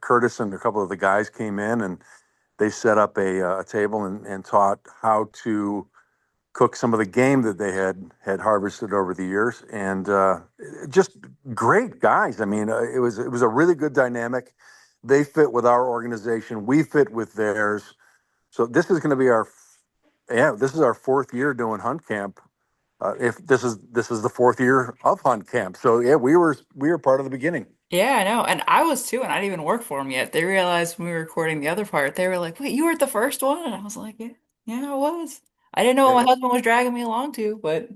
G: Curtis and a couple of the guys came in and they set up a table and taught how to cook some of the game that they had harvested over the years, and just great guys. I mean, it was a really good dynamic. They fit with our organization. We fit with theirs. So this is going to be this is our fourth year doing hunt camp. If this is the fourth year of hunt camp, so yeah, we were part of the beginning.
F: Yeah, I know. And I was too, and I didn't even work for them yet. They realized when we were recording the other part, they were like, wait, you weren't the first one? And I was like, yeah, yeah, I was. I didn't know
G: Yeah,
F: what
G: I
F: my husband was dragging me along to, but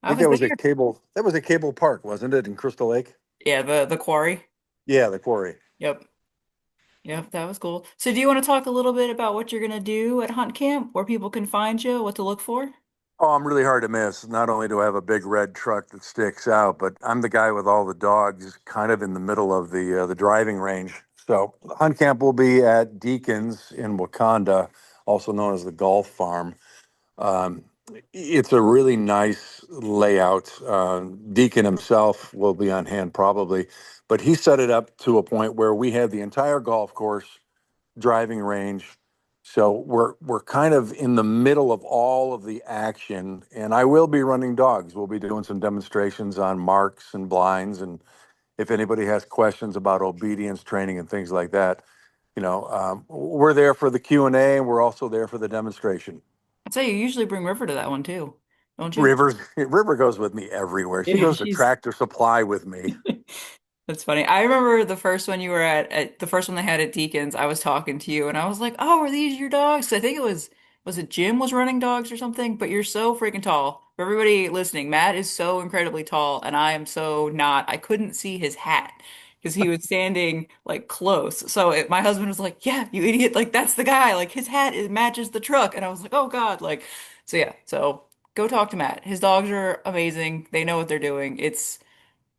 F: I
G: think
F: was
G: that was a
F: there.
G: cable. That was a cable park, wasn't it, in Crystal Lake?
F: Yeah, the quarry.
G: Yeah, the quarry.
F: Yep. Yep, that was cool. So do you want to talk a little bit about what you're gonna do at hunt camp, where people can find you, what to look for?
G: Oh, I'm really hard to miss. Not only do I have a big red truck that sticks out, but I'm the guy with all the dogs, kind of in the middle of the driving range. So hunt camp will be at Deacons in Wakanda, also known as the Golf Farm. Um, it's a really nice layout. Deacon himself will be on hand probably, but he set it up to a point where we have the entire golf course, driving range. So we're kind of in the middle of all of the action, and I will be running dogs. We'll be doing some demonstrations on marks and blinds, and if anybody has questions about obedience training and things like that, we're there for the Q&A, and we're also there for the demonstration.
F: I'd say you usually bring River to that one too, don't you?
G: River goes with me everywhere. She
F: Yeah,
G: goes to
F: she's
G: Tractor Supply with me.
F: That's funny. I remember the first one you were at the first one they had at Deacon's, I was talking to you and I was like, "Oh, are these your dogs?" I think was it Jim was running dogs or something, but you're so freaking tall. For everybody listening, Matt is so incredibly tall and I am so not. I couldn't see his hat because he was standing like close. So my husband was like, "Yeah, you idiot. Like that's the guy. Like his hat it matches the truck." And I was like, "Oh God." Like so yeah. So go talk to Matt. His dogs are amazing. They know what they're doing. It's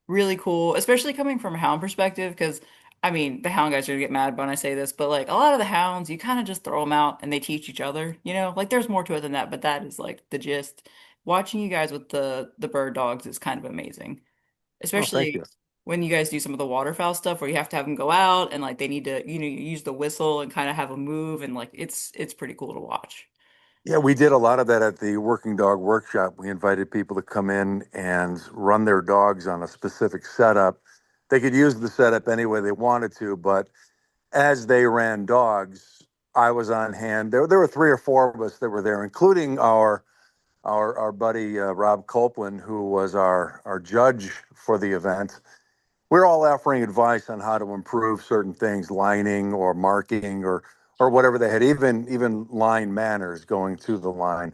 F: really cool, especially coming from a hound perspective, because I mean, the hound guys are gonna get mad when I say this, but like a lot of the hounds, you kind of just throw them out and they teach each other, Like there's more to it than that, but that is like the gist. Watching you guys with the bird dogs is kind of amazing,
G: Oh, thank
F: especially
G: you.
F: when you guys do some of the waterfowl stuff where you have to have them go out and like they need to, you use the whistle and kind of have a move and like it's pretty cool to watch.
G: Yeah, we did a lot of that at the Working Dog Workshop. We invited people to come in and run their dogs on a specific setup. They could use the setup any way they wanted to, but as they ran dogs, I was on hand. There were three or four of us that were there, including our buddy Rob Copeland, who was our judge for the event. We're all offering advice on how to improve certain things, lining or marking or whatever they had, even line manners going to the line.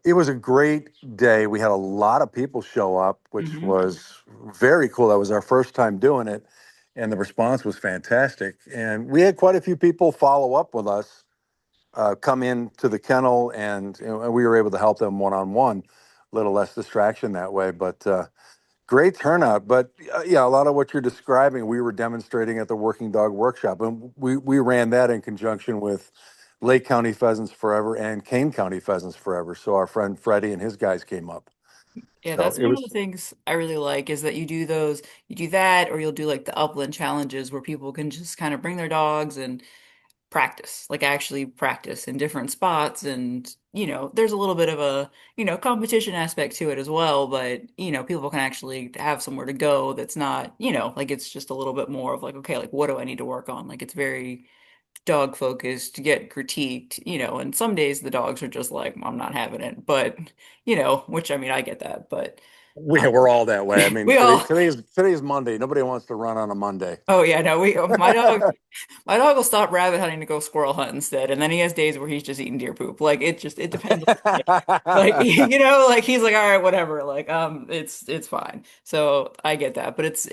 G: It was a great day. We had a lot of people show up, which
F: Hmm.
G: was very cool. That was our first time doing it, and the response was fantastic. And we had quite a few people follow up with us, come in to the kennel, and we were able to help them one on one. A little less distraction that way, but great turnout. But yeah, a lot of what you're describing, we were demonstrating at the Working Dog Workshop, and we ran that in conjunction with Lake County Pheasants Forever and Kane County Pheasants Forever. So our friend Freddie and his guys came up.
F: Yeah,
G: So
F: that's
G: it
F: one of the
G: was,
F: things I really like is that you do that, or you'll do like the upland challenges where people can just kind of bring their dogs and practice, like actually practice in different spots. And, there's a little bit of a, competition aspect to it as well. But, people can actually have somewhere to go that's not, like it's just a little bit more of like, okay, like what do I need to work on? Like it's very dog focused to get critiqued, and some days the dogs are just like, I'm not having it. But, which I mean, I get that. But
G: We're all that way. I mean,
F: we all,
G: today's Monday. Nobody wants to run on a Monday.
F: oh yeah, no, my dog will stop rabbit hunting to go squirrel hunt instead, and then he has days where he's just eating deer poop. Like it depends on the day. Like like he's like, all right, whatever. Like it's fine. So I get that, but it's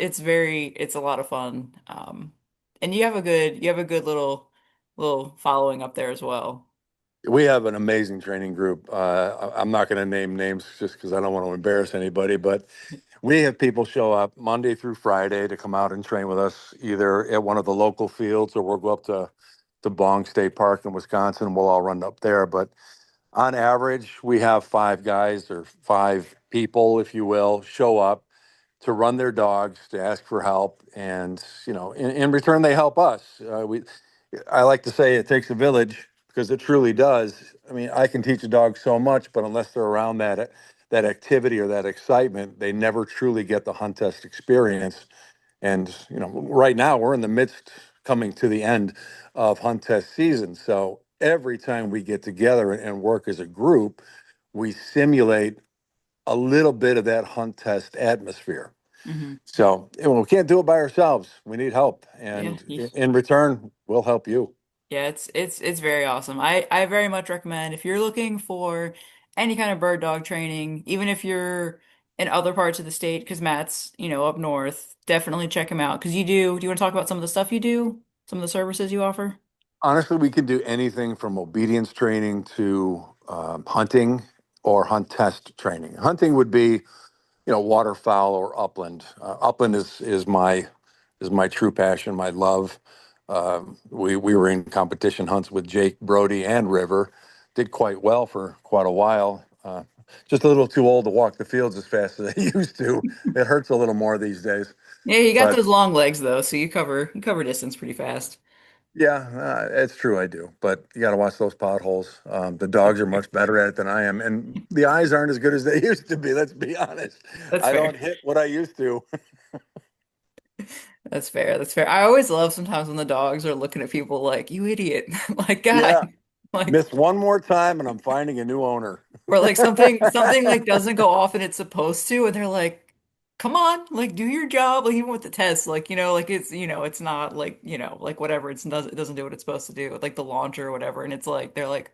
F: a lot of fun. And you have a good little following up there as well.
G: We have an amazing training group. I'm not going to name names just because I don't want to embarrass anybody, but we have people show up Monday through Friday to come out and train with us, either at one of the local fields or we'll go up to Bong State Park in Wisconsin. We'll all run up there. But on average, we have 5 guys or 5 people, if you will, show up to run their dogs, to ask for help, and in return, they help us. I like to say it takes a village because it truly does. I mean, I can teach a dog so much, but unless they're around that activity or that excitement, they never truly get the hunt test experience. And right now we're in the midst, coming to the end of hunt test season. So every time we get together and work as a group, we simulate a little bit of that hunt test atmosphere.
F: Hmm.
G: So we can't do it by ourselves. We need help,
F: Yeah.
G: and in return, we'll help you.
F: Yeah, it's very awesome. I very much recommend if you're looking for any kind of bird dog training, even if you're in other parts of the state, because Matt's, up north, definitely check him out. Because do you want to talk about some of the stuff you do, some of the services you offer?
G: Honestly, we can do anything from obedience training to hunting or hunt test training. Hunting would be, waterfowl or upland. Upland is my true passion, my love. We were in competition hunts with Jake, Brody, and River. Did quite well for quite a while. Just a little too old to walk the fields as fast as I used to. It hurts a little more these days.
F: Yeah, you got
G: But
F: those long legs though, so you cover distance pretty fast.
G: yeah, it's true. I do. But you got to watch those potholes. The dogs are much better at it than I am, and the eyes aren't as good as they used to be. Let's be honest.
F: That's
G: I don't
F: fair.
G: hit what I used to.
F: That's fair. That's fair. I always love sometimes when the dogs are looking at people like, you idiot. Like, God,
G: Yeah,
F: like,
G: miss one more time, and I'm finding a new owner.
F: or like something like doesn't go off and it's supposed to, and they're like, come on, like do your job. Like even with the test, like, like it's not like, like whatever, it doesn't do what it's supposed to do, like the launcher or whatever. And it's like they're like,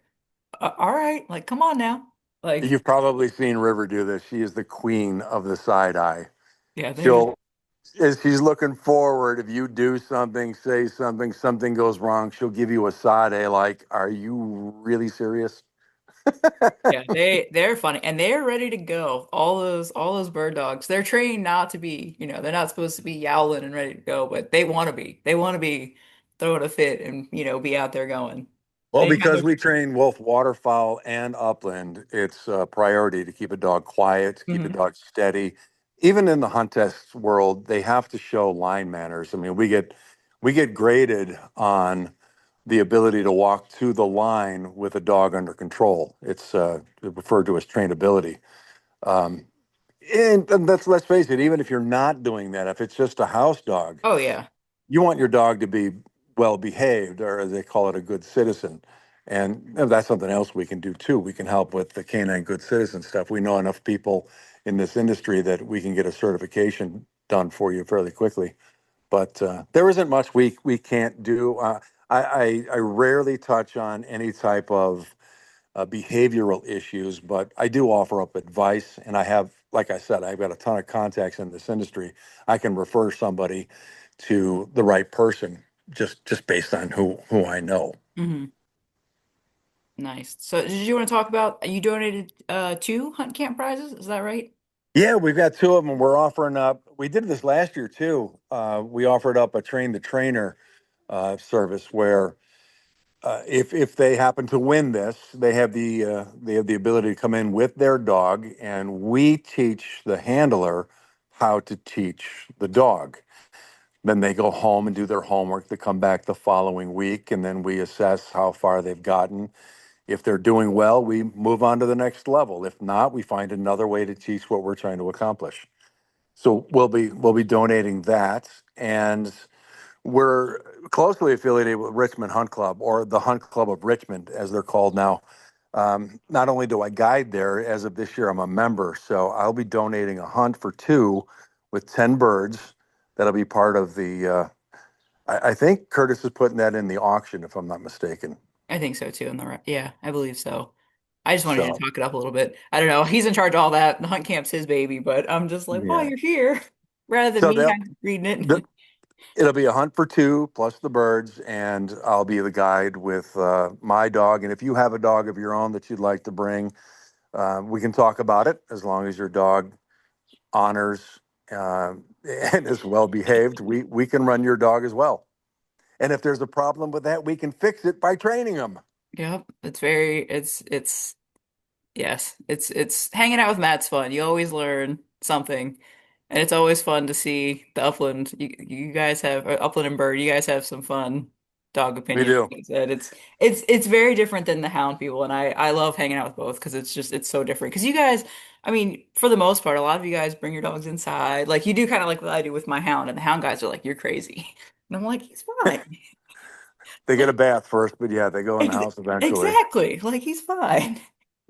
F: all right, like come on now. Like,
G: You've probably seen River do this. She is the queen of the side eye.
F: yeah,
G: She'll, as she's looking forward, if you do something, say something, something goes wrong, she'll give you a side eye like, are you really serious?
F: yeah, they're funny and they're ready to go. All those bird dogs. They're trained not to be, they're not supposed to be yowling and ready to go, but they want to be. They want to be throwing a fit and, be out there going.
G: Well,
F: They have
G: because
F: their
G: we train both waterfowl and upland, it's a priority to keep a dog quiet, to keep a
F: Mhm.
G: dog steady. Even in the hunt test world, they have to show line manners. I mean, we get graded on the ability to walk to the line with a dog under control. It's referred to as trainability. Um, and let's face it, even if you're not doing that, if it's just a house dog,
F: Oh yeah.
G: you want your dog to be well behaved, or as they call it, a good citizen. And that's something else we can do too. We can help with the canine good citizen stuff. We know enough people in this industry that we can get a certification done for you fairly quickly. But there isn't much we can't do. I rarely touch on any type of behavioral issues, but I do offer up advice. And I have, like I said, I've got a ton of contacts in this industry. I can refer somebody to the right person just based on who I know.
F: Hmm. Nice. So did you want to talk about you donated 2 hunt camp prizes? Is that right?
G: Yeah, we've got 2 of them. We're offering up. We did this last year too. We offered up a train the trainer service where if they happen to win this, they have the ability to come in with their dog, and we teach the handler how to teach the dog. Then they go home and do their homework. They come back the following week, and then we assess how far they've gotten. If they're doing well, we move on to the next level. If not, we find another way to teach what we're trying to accomplish. So we'll be donating that, and we're closely affiliated with Richmond Hunt Club, or the Hunt Club of Richmond, as they're called now. Not only do I guide there, as of this year, I'm a member. So I'll be donating a hunt for two with 10 birds. That'll be part of the, I think Curtis is putting that in the auction, if I'm not mistaken.
F: I think so too. Yeah, I believe so. I just wanted you to
G: So,
F: talk it up a little bit. I don't know. He's in charge of all that. The hunt camp's his baby, but I'm just like, while
G: yeah.
F: you're here, rather than
G: So
F: me kind of reading it.
G: it'll be a hunt for two plus the birds, and I'll be the guide with my dog. And if you have a dog of your own that you'd like to bring, we can talk about it as long as your dog honors uh, and is well behaved. We can run your dog as well. And if there's a problem with that, we can fix it by training them.
F: Yep, it's yes, it's hanging out with Matt's fun. You always learn something, and it's always fun to see the upland. You guys have upland and bird. You guys have some fun dog
G: We
F: opinions.
G: do.
F: Like I said, it's very different than the hound people, and I love hanging out with both because it's so different. Because you guys, I mean, for the most part, a lot of you guys bring your dogs inside. Like you do kind of like what I do with my hound, and the hound guys are like, "You're crazy," and I'm like, "He's fine."
G: They get a
F: Like
G: bath first, but yeah, they go in the
F: ex
G: house eventually.
F: exactly, like he's fine.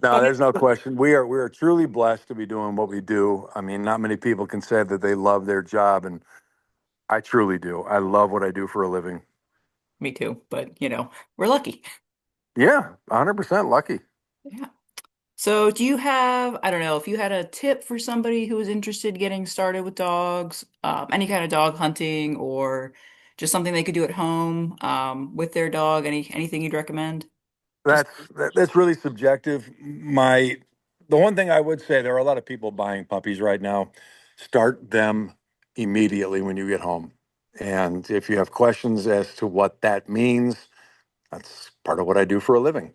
G: No,
F: But
G: there's no question. We are truly blessed to be doing what we do. I mean, not many people can say that they love their job, and I truly do. I love what I do for a living.
F: me too. But we're lucky.
G: Yeah, 100% lucky.
F: Yeah. So, do you have, I don't know, if you had a tip for somebody who was interested getting started with dogs, any kind of dog hunting or just something they could do at home, with their dog, anything you'd recommend? Just,
G: That's really subjective. The one thing I would say, there are a lot of people buying puppies right now. Start them immediately when you get home. And if you have questions as to what that means, that's part of what I do for a living.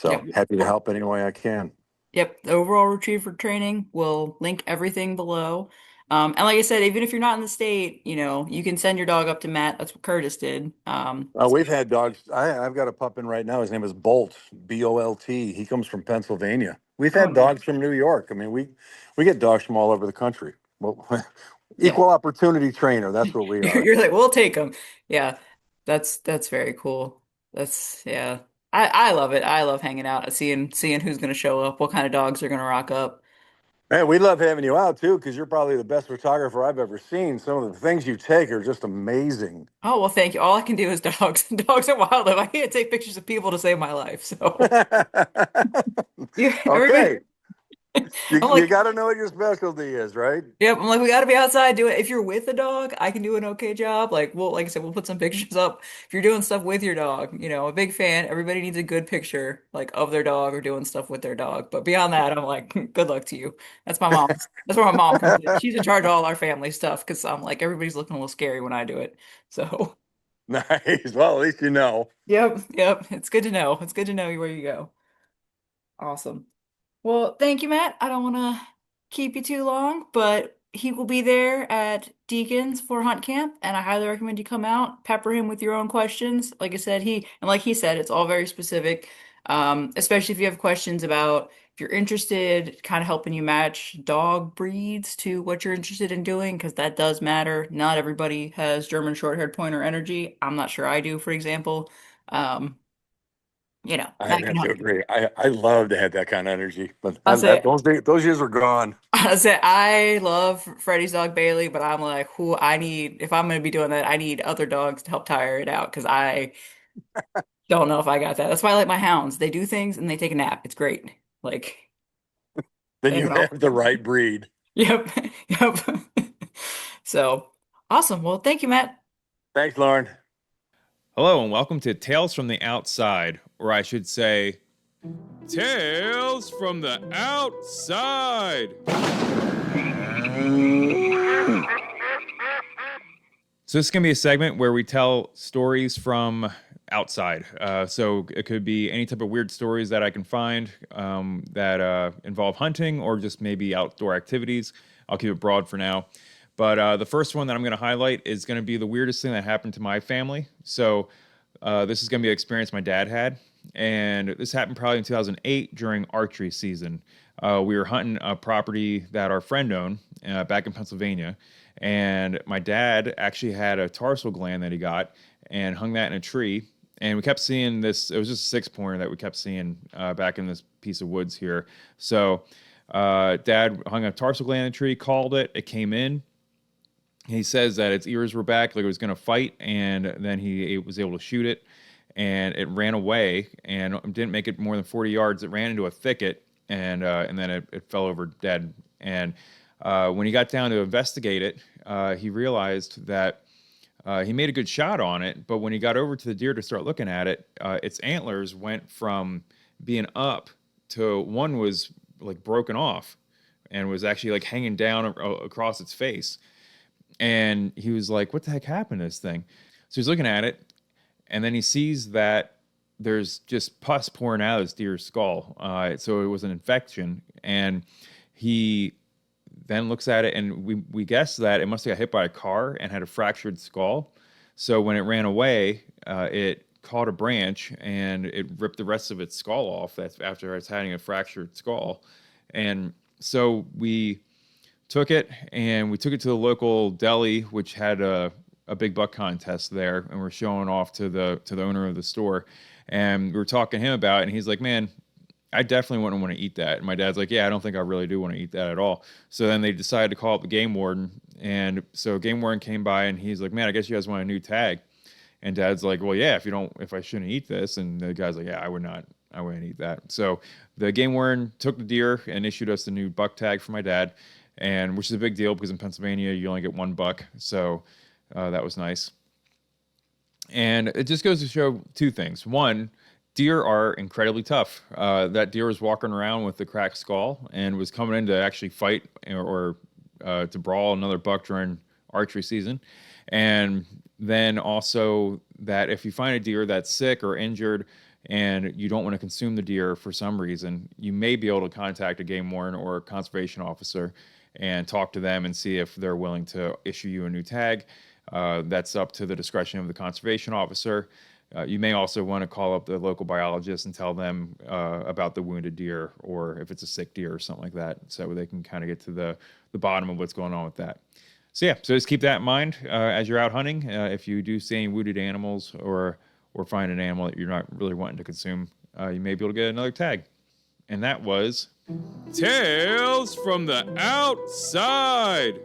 F: yep.
G: So happy to help any way I can.
F: Yep. The overall retriever training, will link everything below. And like I said, even if you're not in the state, you can send your dog up to Matt. That's what Curtis did.
G: We've had dogs. I've got a pup in right now. His name is Bolt, Bolt. He comes from Pennsylvania. We've
F: Oh,
G: had
F: nice.
G: dogs from New York. I mean, we get dogs from all over the country. Well,
F: Yep.
G: equal opportunity trainer. That's what we are.
F: You're like, we'll take them. Yeah, that's very cool. That's yeah. I love it. I love hanging out, seeing who's gonna show up, what kind of dogs are gonna rock up.
G: Man, we love having you out too, because you're probably the best photographer I've ever seen. Some of the things you take are just amazing.
F: Oh well, thank you. All I can do is dogs, dogs and wildlife. I can't take pictures of people to save my life. So yeah, everybody.
G: Okay, you
F: I'm
G: you
F: like,
G: got to know what your specialty is, right?
F: yep, I'm like, we got to be outside. Do it. If you're with a dog, I can do an okay job. Like I said, we'll put some pictures up. If you're doing stuff with your dog, a big fan. Everybody needs a good picture, like of their dog or doing stuff with their dog. But beyond that, I'm like, good luck to you. That's my mom. That's where my mom comes in. She's in charge of all our family stuff because I'm like, everybody's looking a little scary when I do it. So,
G: Nice. Well, at least you know.
F: yep. It's good to know. It's good to know where you go. Awesome. Well, thank you, Matt. I don't want to keep you too long, but he will be there at Deacons for Hunt Camp, and I highly recommend you come out, pepper him with your own questions. Like I said, like he said, it's all very specific. Especially if you have questions about if you're interested, kind of helping you match dog breeds to what you're interested in doing, because that does matter. Not everybody has German Shorthaired Pointer energy. I'm not sure I do, for example. Um,
G: I
F: that can
G: have to
F: help.
G: agree. I love to have that kind of energy, but
F: I'll say
G: those years are gone.
F: I said I love Freddie's dog Bailey, but I'm like, who I need if I'm going to be doing that, I need other dogs to help tire it out because I don't know if I got that. That's why I like my hounds. They do things and they take a nap. It's great. Like,
G: Then
F: they
G: you
F: can all.
G: have the right breed.
F: Yep, yep. So awesome. Well, thank you, Matt.
G: Thanks, Lauren.
A: Hello and welcome to Tales from the Outside, or I should say, Tales from the Outside. So this is going to be a segment where we tell stories from outside. So it could be any type of weird stories that I can find that involve hunting or just maybe outdoor activities. I'll keep it broad for now. But the first one that I'm going to highlight is going to be the weirdest thing that happened to my family. So this is going to be an experience my dad had. And this happened probably in 2008 during archery season. We were hunting a property that our friend owned back in Pennsylvania. And my dad actually had a tarsal gland that he got and hung that in a tree. And we kept seeing this. It was just a 6-pointer that we kept seeing back in this piece of woods here. So Dad hung a tarsal gland in a tree, called it. It came in. He says that its ears were back, like it was going to fight, and then he was able to shoot it, and it ran away and didn't make it more than 40 yards. It ran into a thicket, and then it fell over dead. And when he got down to investigate it, he realized that he made a good shot on it, but when he got over to the deer to start looking at it, its antlers went from being up to one was like broken off and was actually like hanging down across its face. And he was like, what the heck happened to this thing? So he's looking at it, and then he sees that there's just pus pouring out of this deer's skull. So it was an infection. And he then looks at it, and we guess that it must have got hit by a car and had a fractured skull. So when it ran away, it caught a branch, and it ripped the rest of its skull off. That's after it's having a fractured skull. And so we took it to the local deli, which had a big buck contest there, and we're showing off to the owner of the store, and we were talking to him about it, and he's like, man, I definitely wouldn't want to eat that. And my dad's like, yeah, I don't think I really do want to eat that at all. So then they decided to call up the game warden, and so game warden came by, and he's like, man, I guess you guys want a new tag. And Dad's like, well, yeah, if I shouldn't eat this. And the guy's like, yeah, I wouldn't eat that. So the game warden took the deer and issued us the new buck tag for my dad, and which is a big deal because in Pennsylvania you only get one buck, so that was nice. And it just goes to show two things. One, deer are incredibly tough. That deer was walking around with the cracked skull and was coming in to actually fight or to brawl another buck during archery season. And then also that if you find a deer that's sick or injured and you don't want to consume the deer for some reason, you may be able to contact a game warden or a conservation officer and talk to them and see if they're willing to issue you a new tag. That's up to the discretion of the conservation officer. You may also want to call up the local biologist and tell them about the wounded deer, or if it's a sick deer or something like that, so they can kind of get to the bottom of what's going on with that. So yeah, so just keep that in mind as you're out hunting. If you do see any wounded animals or find an animal that you're not really wanting to consume, you may be able to get another tag. And that was Tales from the Outside.